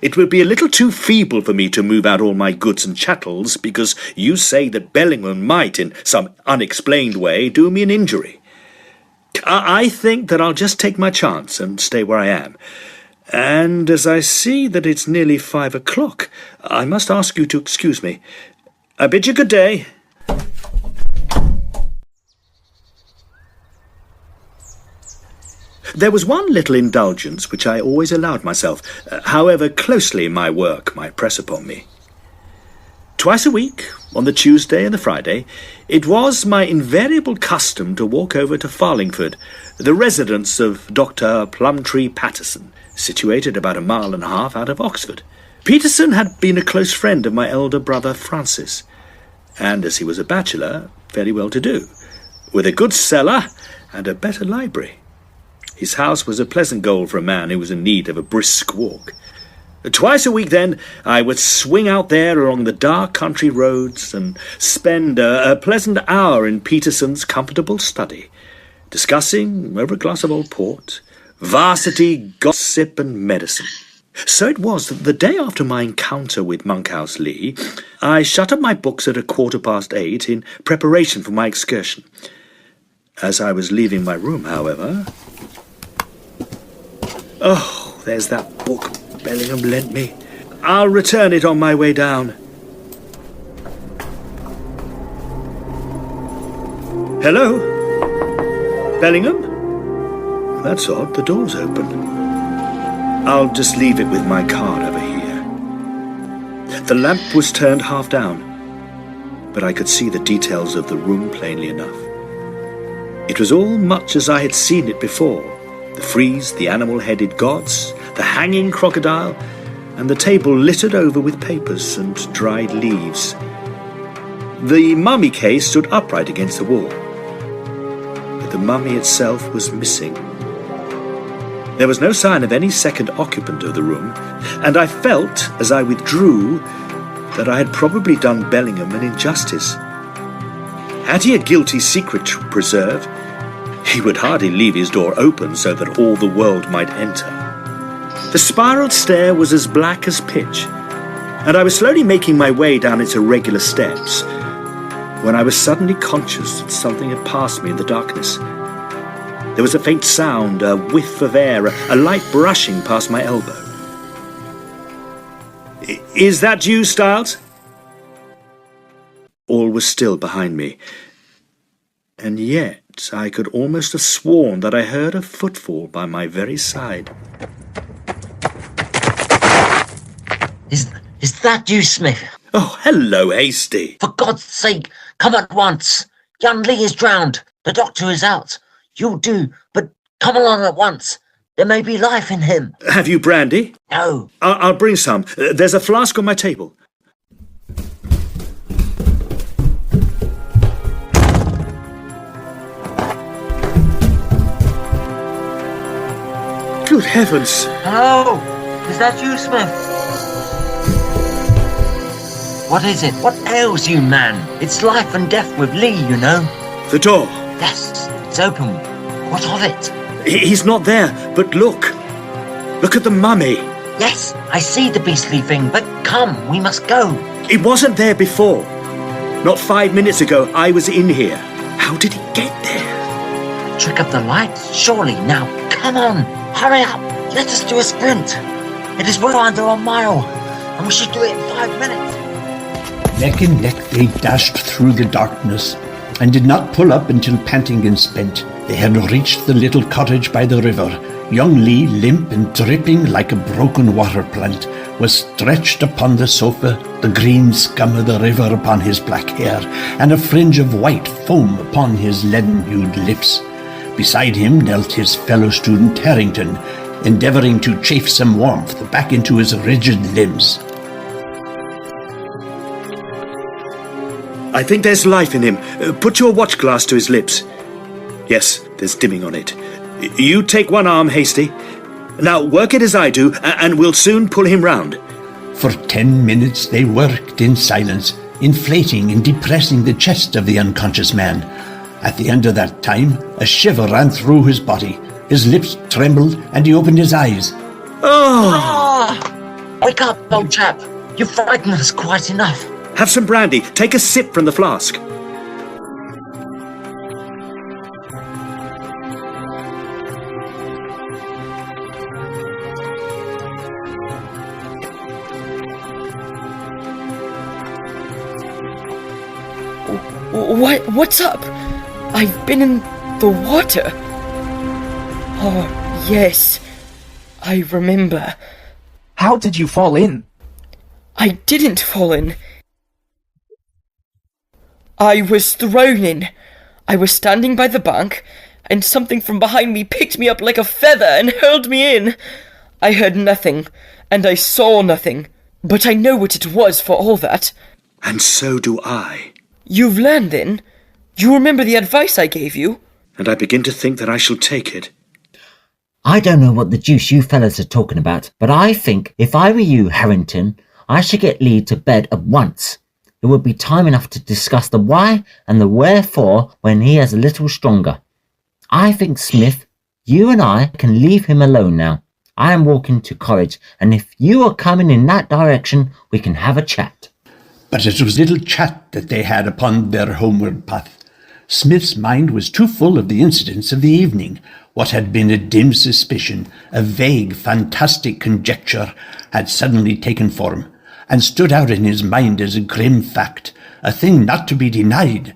It would be a little too feeble for me to move out all my goods and chattels, because you say that Bellingham might, in some unexplained way, do me an injury. I think that I'll just take my chance and stay where I am. And as I see that it's nearly 5 o'clock, I must ask you to excuse me. I bid you good day. There was one little indulgence which I always allowed myself, however closely my work might press upon me. Twice a week, on the Tuesday and the Friday, it was my invariable custom to walk over to Farlingford, the residence of Dr. Plumtree Patterson, situated about 1.5 miles out of Oxford. Peterson had been a close friend of my elder brother Francis, and as he was a bachelor, very well-to-do, with a good cellar and a better library. His house was a pleasant goal for a man who was in need of a brisk walk. Twice a week, then, I would swing out there along the dark country roads and spend a pleasant hour in Peterson's comfortable study, discussing, over a glass of old port, varsity, gossip, and medicine. So it was that the day after my encounter with Monkhouse Lee, I shut up my books at 8:15 in preparation for my excursion. As I was leaving my room, however... Oh, there's that book Bellingham lent me. I'll return it on my way down. Hello? Bellingham? That's odd, the door's open. I'll just leave it with my card over here. The lamp was turned half down, but I could see the details of the room plainly enough. It was all much as I had seen it before. The frieze, the animal-headed gods, the hanging crocodile, and the table littered over with papers and dried leaves. The mummy case stood upright against the wall, but the mummy itself was missing. There was no sign of any second occupant of the room, and I felt, as I withdrew, that I had probably done Bellingham an injustice. Had he a guilty secret to preserve, he would hardly leave his door open so that all the world might enter. The spiraled stair was as black as pitch, and I was slowly making my way down its irregular steps when I was suddenly conscious that something had passed me in the darkness. There was a faint sound, a whiff of air, a light brushing past my elbow. Is that you, Styles? All was still behind me, and yet I could almost have sworn that I heard a footfall by my very side. Is that you, Smith? Oh, hello, Hasty. For God's sake, come at once. Young Lee is drowned. The doctor is out. You'll do, but come along at once. There may be life in him. Have you brandy? No. I'll bring some. There's a flask on my table. Good heavens. Hello? Is that you, Smith? What is it? What ails you, man? It's life and death with Lee, you know. The door. Yes, it's open. What of it? He's not there, but look. Look at the mummy. Yes, I see the beastly thing, but come, we must go. It wasn't there before. Not 5 minutes ago, I was in here. How did he get there? Trick of the light, surely. Now, come on, hurry up. Let us do a sprint. It is well under a mile, and we should do it in 5 minutes. Neck and neck they dashed through the darkness, and did not pull up until panting and spent. They had reached the little cottage by the river. Young Lee, limp and dripping like a broken water plant, was stretched upon the sofa, the green scum of the river upon his black hair, and a fringe of white foam upon his leaden-hued lips. Beside him knelt his fellow student Harrington, endeavouring to chafe some warmth back into his rigid limbs. I think there's life in him. Put your watch glass to his lips. Yes, there's dimming on it. You take one arm, Hasty. Now work it as I do, and we'll soon pull him round. For 10 minutes they worked in silence, inflating and depressing the chest of the unconscious man. At the end of that time, a shiver ran through his body. His lips trembled, and he opened his eyes. Oh! Wake up, old chap. You've frightened us quite enough. Have some brandy. Take a sip from the flask. What's up? I've been in the water. Oh, yes. I remember. How did you fall in? I didn't fall in. I was thrown in. I was standing by the bank, and something from behind me picked me up like a feather and hurled me in. I heard nothing, and I saw nothing, but I know what it was for all that. And so do I. You've learned, then? You remember the advice I gave you? And I begin to think that I shall take it. I don't know what the deuce you fellas are talking about, but I think if I were you, Harrington, I should get Lee to bed at once. It would be time enough to discuss the why and the wherefore when he is a little stronger. I think, Smith, you and I can leave him alone now. I am walking to college, and if you are coming in that direction, we can have a chat. But it was little chat that they had upon their homeward path. Smith's mind was too full of the incidents of the evening. What had been a dim suspicion, a vague, fantastic conjecture, had suddenly taken form, and stood out in his mind as a grim fact, a thing not to be denied.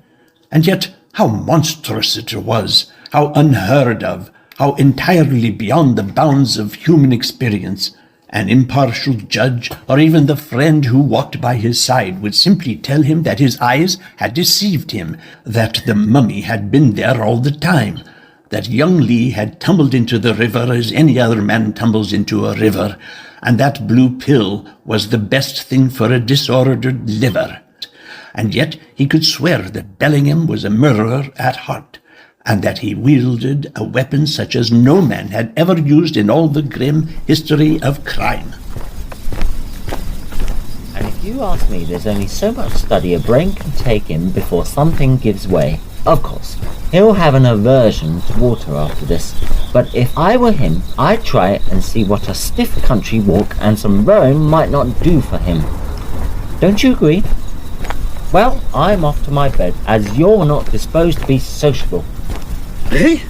And yet how monstrous it was, how unheard of, how entirely beyond the bounds of human experience. An impartial judge, or even the friend who walked by his side, would simply tell him that his eyes had deceived him, that the mummy had been there all the time, that young Lee had tumbled into the river as any other man tumbles into a river, and that blue pill was the best thing for a disordered liver. And yet he could swear that Bellingham was a murderer at heart, and that he wielded a weapon such as no man had ever used in all the grim history of crime. And if you ask me, there's only so much study a brain can take in before something gives way. Of course, he'll have an aversion to water after this, but if I were him, I'd try it and see what a stiff country walk and some rowing might not do for him. Don't you agree? Well, I'm off to my bed, as you're not disposed to be sociable. Eh?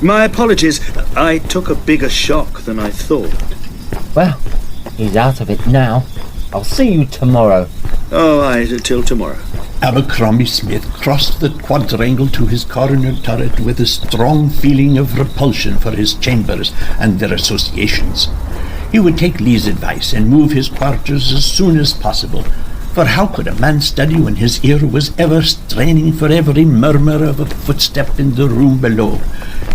My apologies. I took a bigger shock than I thought. Well, he's out of it now. I'll see you tomorrow. Oh, aye, till tomorrow. Abercrombie Smith crossed the quadrangle to his corner turret with a strong feeling of repulsion for his chambers and their associations. He would take Lee's advice and move his quarters as soon as possible, for how could a man study when his ear was ever straining for every murmur of a footstep in the room below?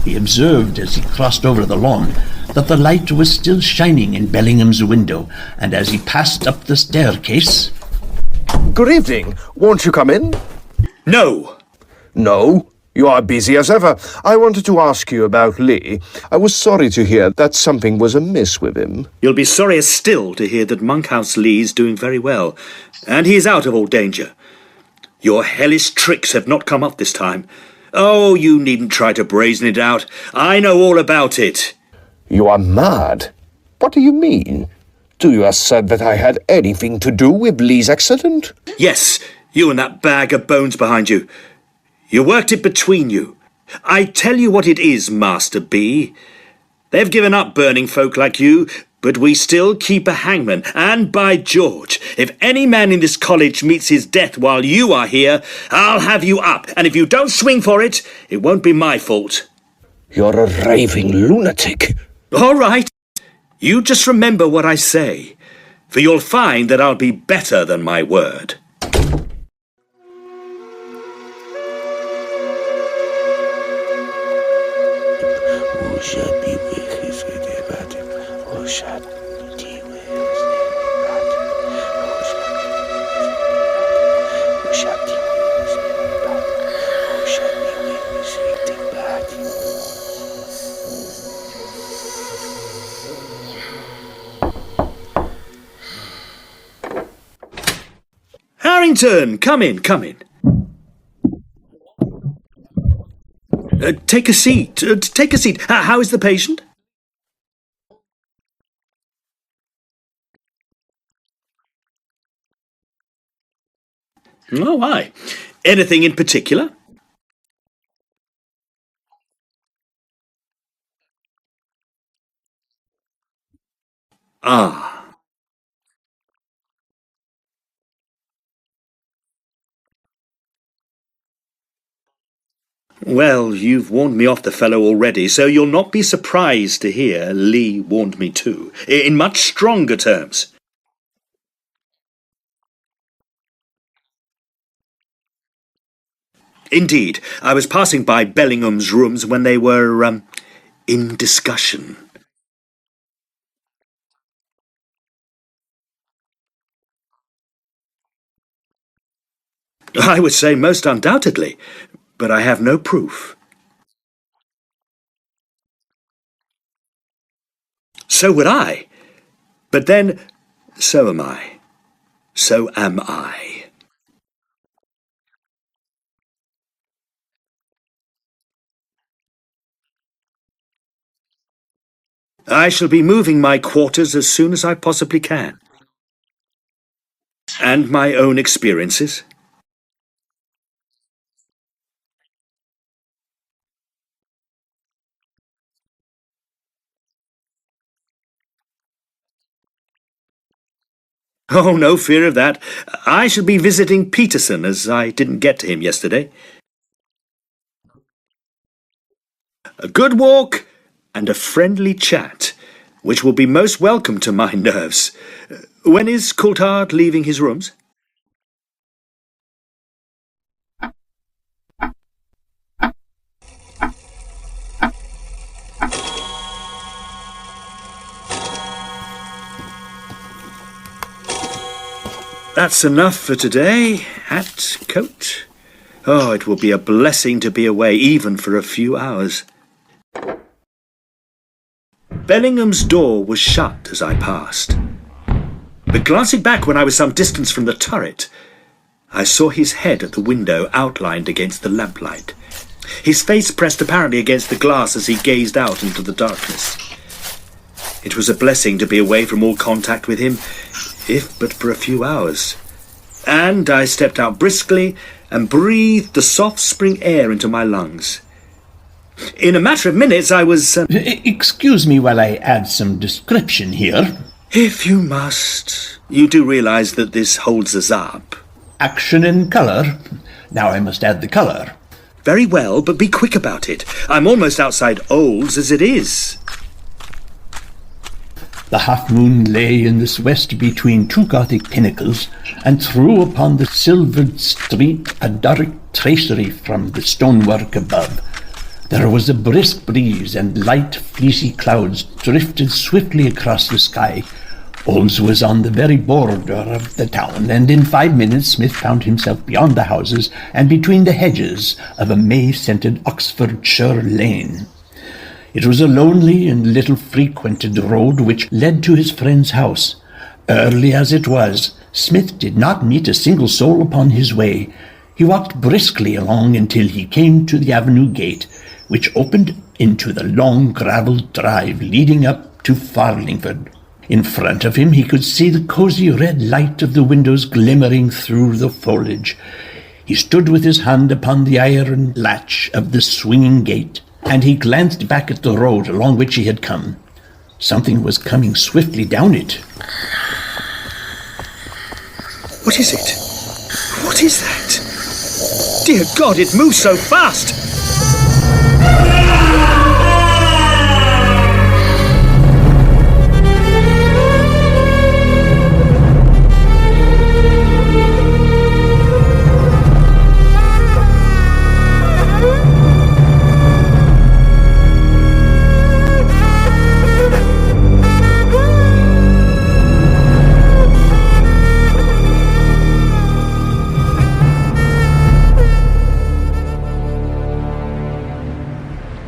He observed as he crossed over the lawn that the light was still shining in Bellingham's window, and as he passed up the staircase... Good evening. Won't you come in? No. No? You are busy as ever. I wanted to ask you about Lee. I was sorry to hear that something was amiss with him. You'll be sorrier still to hear that Monkhouse Lee's doing very well, and he is out of all danger. Your hellish tricks have not come up this time. Oh, you needn't try to brazen it out. I know all about it. You are mad. What do you mean? Do you assert that I had anything to do with Lee's accident? Yes, you and that bag of bones behind you. You worked it between you. I tell you what it is, Master B. They've given up burning folk like you, but we still keep a hangman, and by George, if any man in this college meets his death while you are here, I'll have you up, and if you don't swing for it, it won't be my fault. You're a raving lunatic. All right. You just remember what I say, for you'll find that I'll be better than my word. Harrington, come in, come in. Take a seat, take a seat. How is the patient? Oh, aye. Anything in particular? Ah. Well, you've warned me off the fellow already, so you'll not be surprised to hear Lee warned me too, in much stronger terms. Indeed, I was passing by Bellingham's rooms when they were, in discussion. I would say most undoubtedly, but I have no proof. So would I. But then, so am I. So am I. I shall be moving my quarters as soon as I possibly can. And my own experiences. Oh, no fear of that. I shall be visiting Peterson, as I didn't get to him yesterday. A good walk and a friendly chat, which will be most welcome to my nerves. When is Coulthard leaving his rooms? That's enough for today. Hat, coat. Oh, it will be a blessing to be away, even for a few hours. Bellingham's door was shut as I passed. But glancing back when I was some distance from the turret, I saw his head at the window outlined against the lamplight, his face pressed apparently against the glass as he gazed out into the darkness. It was a blessing to be away from all contact with him, if but for a few hours. And I stepped out briskly and breathed the soft spring air into my lungs. In a matter of minutes I was... Excuse me while I add some description here. If you must. You do realise that this holds us up. Action and colour. Now I must add the colour. Very well, but be quick about it. I'm almost outside Aural as it is. The half-moon lay in the west between two Gothic pinnacles, and threw upon the silvered street a dark tracery from the stonework above. There was a brisk breeze, and light, fleecy clouds drifted swiftly across the sky. Aural was on the very border of the town, and in 5 minutes Smith found himself beyond the houses and between the hedges of a May-scented Oxfordshire lane. It was a lonely and little frequented road which led to his friend's house. Early as it was, Smith did not meet a single soul upon his way. He walked briskly along until he came to the avenue gate, which opened into the long gravelled drive leading up to Farlingford. In front of him he could see the cosy red light of the windows glimmering through the foliage. He stood with his hand upon the iron latch of the swinging gate, and he glanced back at the road along which he had come. Something was coming swiftly down it. What is it? What is that? Dear God, it moves so fast!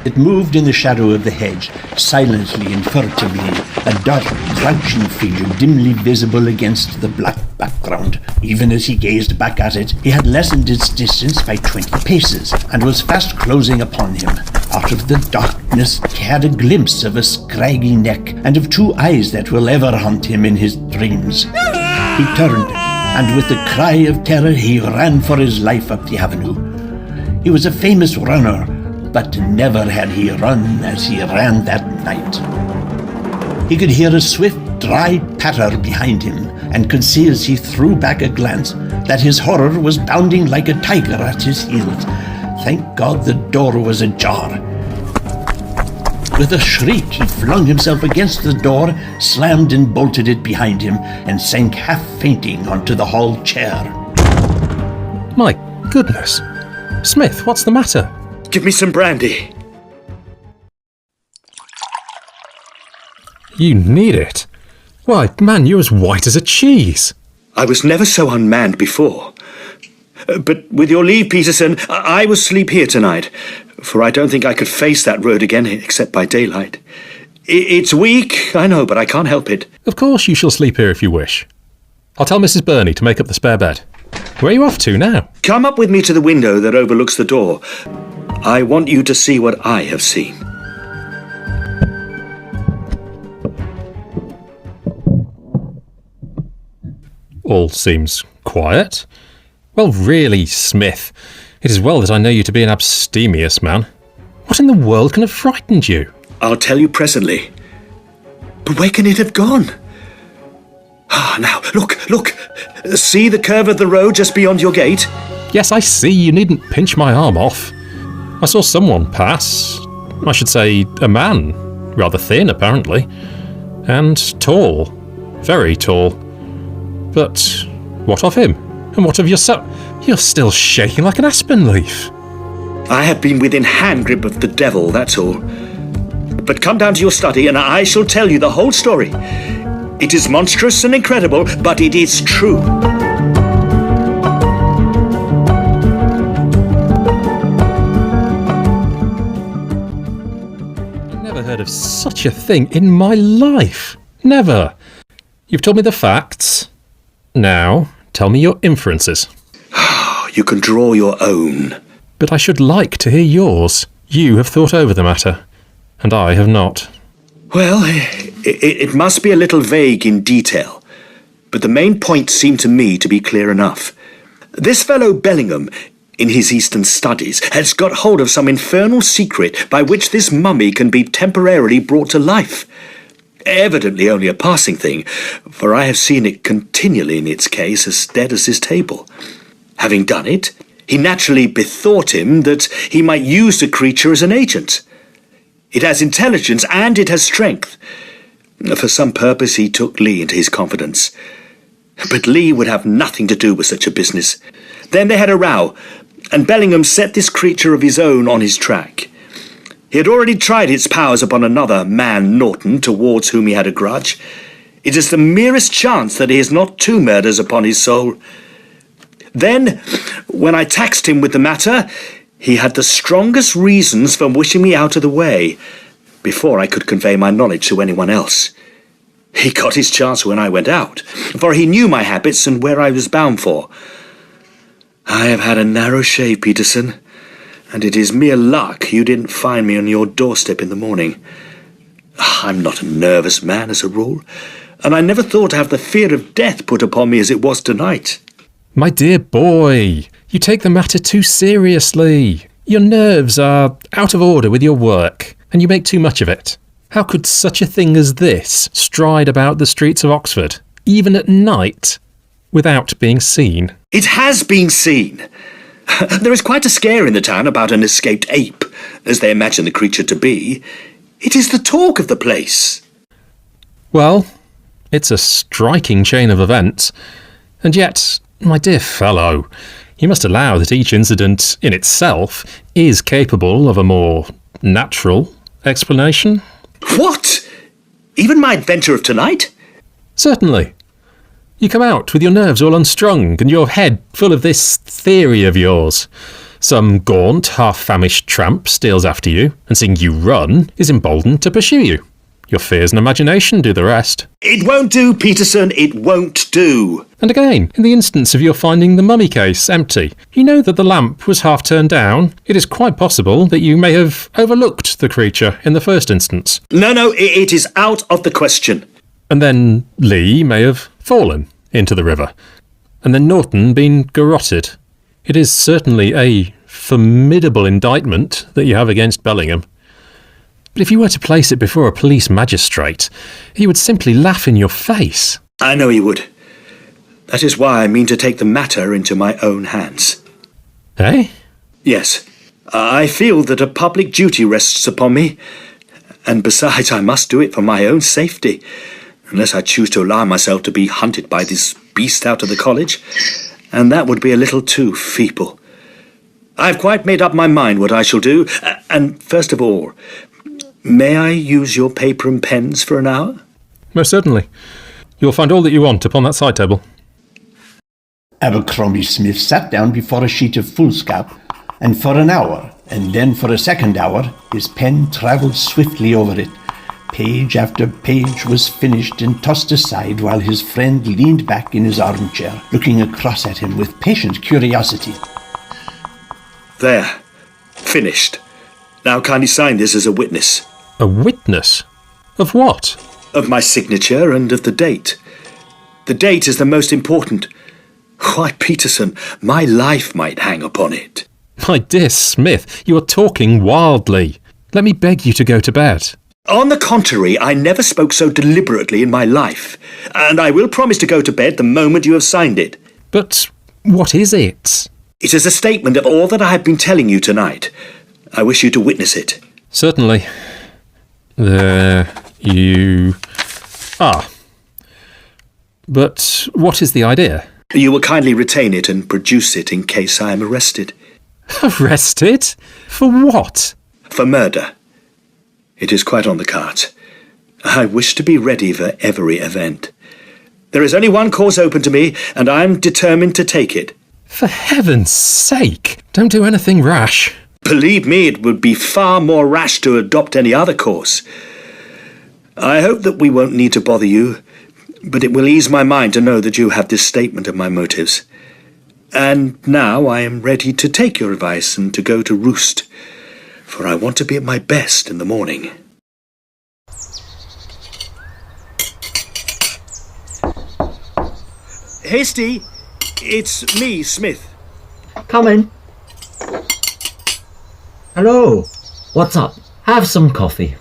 It moved in the shadow of the hedge, silently and furtively, a dark, crouching figure dimly visible against the black background. Even as he gazed back at it, he had lessened its distance by 20 paces, and was fast closing upon him. Out of the darkness he had a glimpse of a scraggy neck, and of 2 eyes that will ever haunt him in his dreams. He turned, and with a cry of terror he ran for his life up the avenue. He was a famous runner, but never had he run as he ran that night. He could hear a swift, dry patter behind him, and could see as he threw back a glance that his horror was bounding like a tiger at his heels. Thank God the door was ajar. With a shriek he flung himself against the door, slammed and bolted it behind him, and sank half-fainting onto the hall chair. My goodness. Smith, what's the matter? Give me some brandy. You need it. Why, man, you're as white as a cheese. I was never so unmanned before. But with your leave, Peterson, I will sleep here tonight, for I don't think I could face that road again except by daylight. It's weak, I know, but I can't help it. Of course you shall sleep here if you wish. I'll tell Mrs. Burney to make up the spare bed. Where are you off to now? Come up with me to the window that overlooks the door. I want you to see what I have seen. All seems quiet. Well, really, Smith, it is well that I know you to be an abstemious man. What in the world can have frightened you? I'll tell you presently. But where can it have gone? Now, look. See the curve of the road just beyond your gate? Yes, I see. You needn't pinch my arm off. I saw someone pass. I should say a man. Rather thin, apparently. And tall. Very tall. But what of him? And what of yourself? You're still shaking like an aspen leaf. I have been within hand grip of the devil, that's all. But come down to your study and I shall tell you the whole story. It is monstrous and incredible, but it is true. I've never heard of such a thing in my life. Never. You've told me the facts. Now, tell me your inferences. You can draw your own. But I should like to hear yours. You have thought over the matter, and I have not. Well, it must be a little vague in detail, but the main points seem to me to be clear enough. This fellow Bellingham, in his Eastern studies, has got hold of some infernal secret by which this mummy can be temporarily brought to life. Evidently only a passing thing, for I have seen it continually in its case as dead as his table. Having done it, he naturally bethought him that he might use the creature as an agent. It has intelligence and it has strength. For some purpose he took Lee into his confidence. But Lee would have nothing to do with such a business. Then they had a row, and Bellingham set this creature of his own on his track. He had already tried its powers upon another man, Norton, towards whom he had a grudge. It is the merest chance that he has not two murders upon his soul. Then, when I taxed him with the matter, he had the strongest reasons for wishing me out of the way, before I could convey my knowledge to anyone else. He got his chance when I went out, for he knew my habits and where I was bound for. I have had a narrow shave, Peterson, and it is mere luck you didn't find me on your doorstep in the morning. I'm not a nervous man as a rule, and I never thought to have the fear of death put upon me as it was tonight. My dear boy, you take the matter too seriously. Your nerves are out of order with your work, and you make too much of it. How could such a thing as this stride about the streets of Oxford, even at night, without being seen? It has been seen. There is quite a scare in the town about an escaped ape, as they imagine the creature to be. It is the talk of the place. Well, it's a striking chain of events, and yet, my dear fellow, you must allow that each incident in itself is capable of a more natural explanation. What? Even my adventure of tonight? Certainly. You come out with your nerves all unstrung and your head full of this theory of yours. Some gaunt, half-famished tramp steals after you, and seeing you run is emboldened to pursue you. Your fears and imagination do the rest. It won't do, Peterson, it won't do. And again, in the instance of your finding the mummy case empty, you know that the lamp was half turned down. It is quite possible that you may have overlooked the creature in the first instance. No, it is out of the question. And then Lee may have fallen into the river, and then Norton been garrotted. It is certainly a formidable indictment that you have against Bellingham. But if you were to place it before a police magistrate, he would simply laugh in your face. I know he would. That is why I mean to take the matter into my own hands. Eh? Yes. I feel that a public duty rests upon me, and besides I must do it for my own safety, unless I choose to allow myself to be hunted by this beast out of the college, and that would be a little too feeble. I've quite made up my mind what I shall do, and first of all, may I use your paper and pens for an hour? Most certainly. You'll find all that you want upon that side table. Abercrombie Smith sat down before a sheet of foolscap, and for an hour, and then for a second hour, his pen travelled swiftly over it, Page after page was finished and tossed aside while his friend leaned back in his armchair, looking across at him with patient curiosity. There. Finished. Now kindly sign this as a witness. A witness? Of what? Of my signature and of the date. The date is the most important. Why, Peterson, my life might hang upon it. My dear Smith, you are talking wildly. Let me beg you to go to bed. On the contrary, I never spoke so deliberately in my life, and I will promise to go to bed the moment you have signed it. But what is it? It is a statement of all that I have been telling you tonight. I wish you to witness it. Certainly. There you are. But what is the idea? You will kindly retain it and produce it in case I am arrested. Arrested? For what? For murder. It is quite on the cards. I wish to be ready for every event. There is only one course open to me, and I am determined to take it. For heaven's sake, don't do anything rash. Believe me, it would be far more rash to adopt any other course. I hope that we won't need to bother you, but it will ease my mind to know that you have this statement of my motives. And now I am ready to take your advice and to go to roost, for I want to be at my best in the morning. Hasty, it's me, Smith. Come in. Hello. What's up? Have some coffee.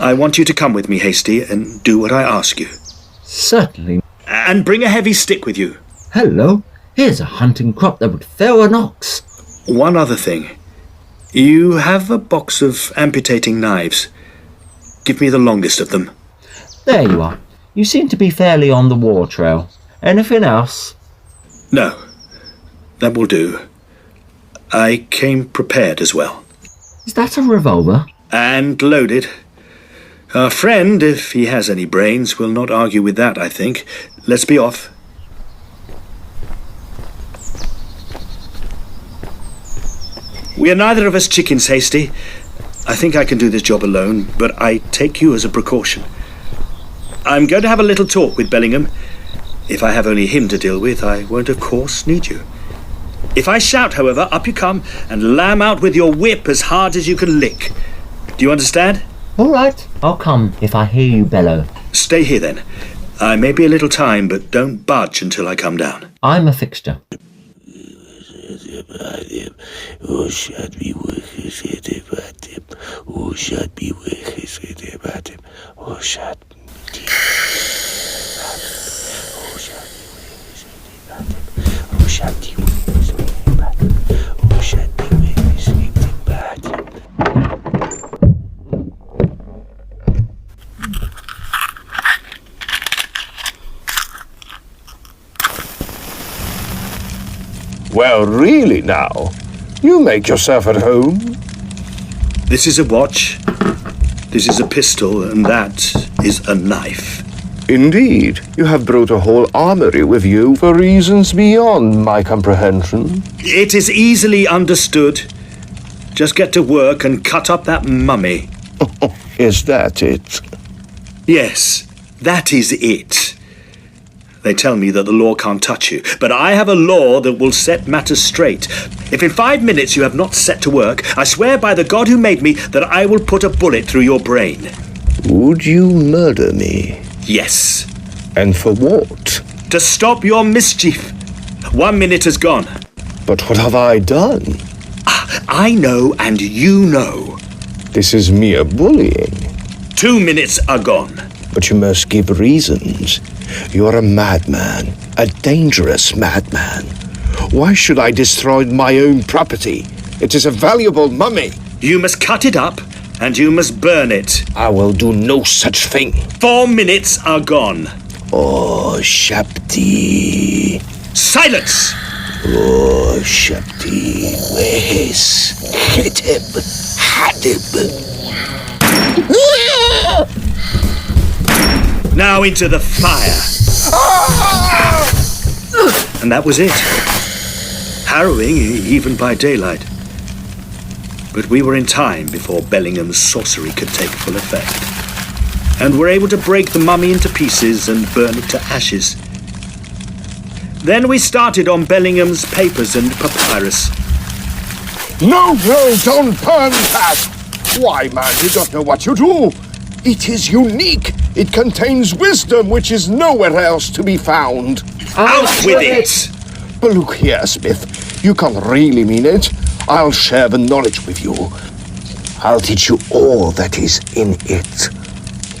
I want you to come with me, Hasty, and do what I ask you. Certainly. And bring a heavy stick with you. Hello. Here's a hunting crop that would fell an ox. One other thing. You have a box of amputating knives. Give me the longest of them. There you are. You seem to be fairly on the war trail. Anything else? No. That will do. I came prepared as well. Is that a revolver? And loaded. Our friend, if he has any brains, will not argue with that, I think. Let's be off. We are neither of us chickens, Hasty. I think I can do this job alone, but I take you as a precaution. I'm going to have a little talk with Bellingham. If I have only him to deal with, I won't, of course, need you. If I shout, however, up you come and lam out with your whip as hard as you can lick. Do you understand? All right, I'll come if I hear you bellow. Stay here, then. I may be a little time, but don't budge until I come down. I'm a fixture. Well, really now, you make yourself at home. This is a watch, this is a pistol, and that is a knife. Indeed, you have brought a whole armory with you for reasons beyond my comprehension. It is easily understood. Just get to work and cut up that mummy. Is that it? Yes, that is it. They tell me that the law can't touch you, but I have a law that will set matters straight. If in 5 minutes you have not set to work, I swear by the God who made me that I will put a bullet through your brain. Would you murder me? Yes. And for what? To stop your mischief. 1 minute has gone. But what have I done? I know and you know. This is mere bullying. 2 minutes are gone. But you must give reasons. You're a madman, a dangerous madman. Why should I destroy my own property? It is a valuable mummy. You must cut it up, and you must burn it. I will do no such thing. 4 minutes are gone. Oh, Shabti. Silence! Oh, Shabti, where's hit him, had him. Now into the fire. And that was it. Harrowing, even by daylight. But we were in time before Bellingham's sorcery could take full effect. and were able to break the mummy into pieces and burn it to ashes. Then we started on Bellingham's papers and papyrus. No, don't burn that! Why, man, you don't know what you do. It is unique. It contains wisdom which is nowhere else to be found. Out with it! But look here, Smith. You can't really mean it. I'll share the knowledge with you. I'll teach you all that is in it.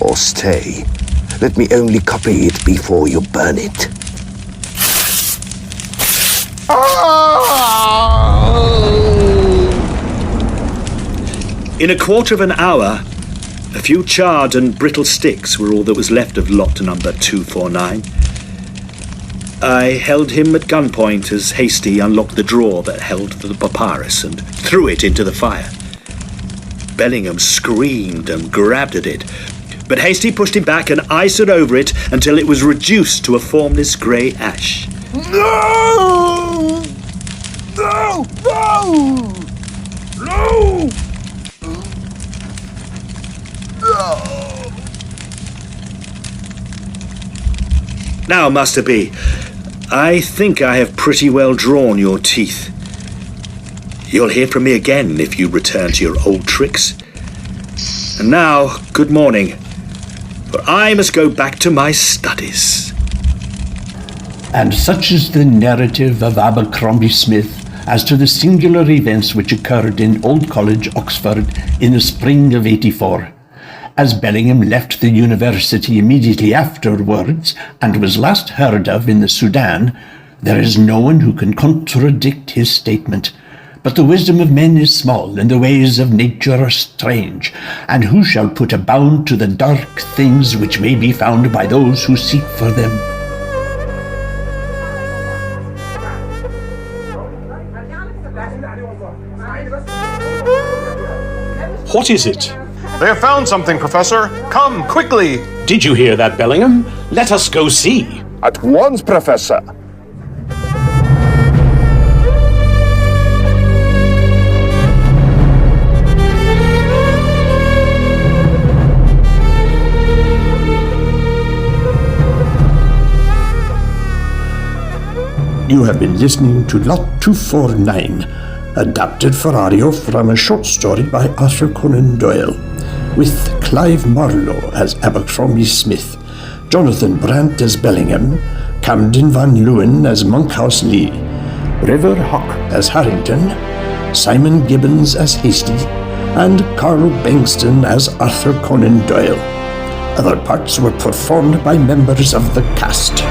Or stay. Let me only copy it before you burn it. In a quarter of an hour, a few charred and brittle sticks were all that was left of lot number 249. I held him at gunpoint as Hasty unlocked the drawer that held the papyrus and threw it into the fire. Bellingham screamed and grabbed at it, but Hasty pushed him back and I stood over it until it was reduced to a formless grey ash. No! No! No! No! Now, Master B, I think I have pretty well drawn your teeth. You'll hear from me again if you return to your old tricks. And now, good morning, for I must go back to my studies. And such is the narrative of Abercrombie Smith as to the singular events which occurred in Old College, Oxford, in the spring of '84. As Bellingham left the university immediately afterwards and was last heard of in the Sudan, there is no one who can contradict his statement. But the wisdom of men is small, and the ways of nature are strange, and who shall put a bound to the dark things which may be found by those who seek for them? What is it? They have found something, Professor. Come, quickly! Did you hear that, Bellingham? Let us go see. At once, Professor. You have been listening to Lot 249, adapted for audio from a short story by Arthur Conan Doyle, with Clive Marlowe as Abercrombie Smith, Jonathan Brandt as Bellingham, Camden Van Leeuwen as Monkhouse Lee, River Hawk as Harrington, Simon Gibbons as Hasty, and Carl Bengston as Arthur Conan Doyle. Other parts were performed by members of the cast.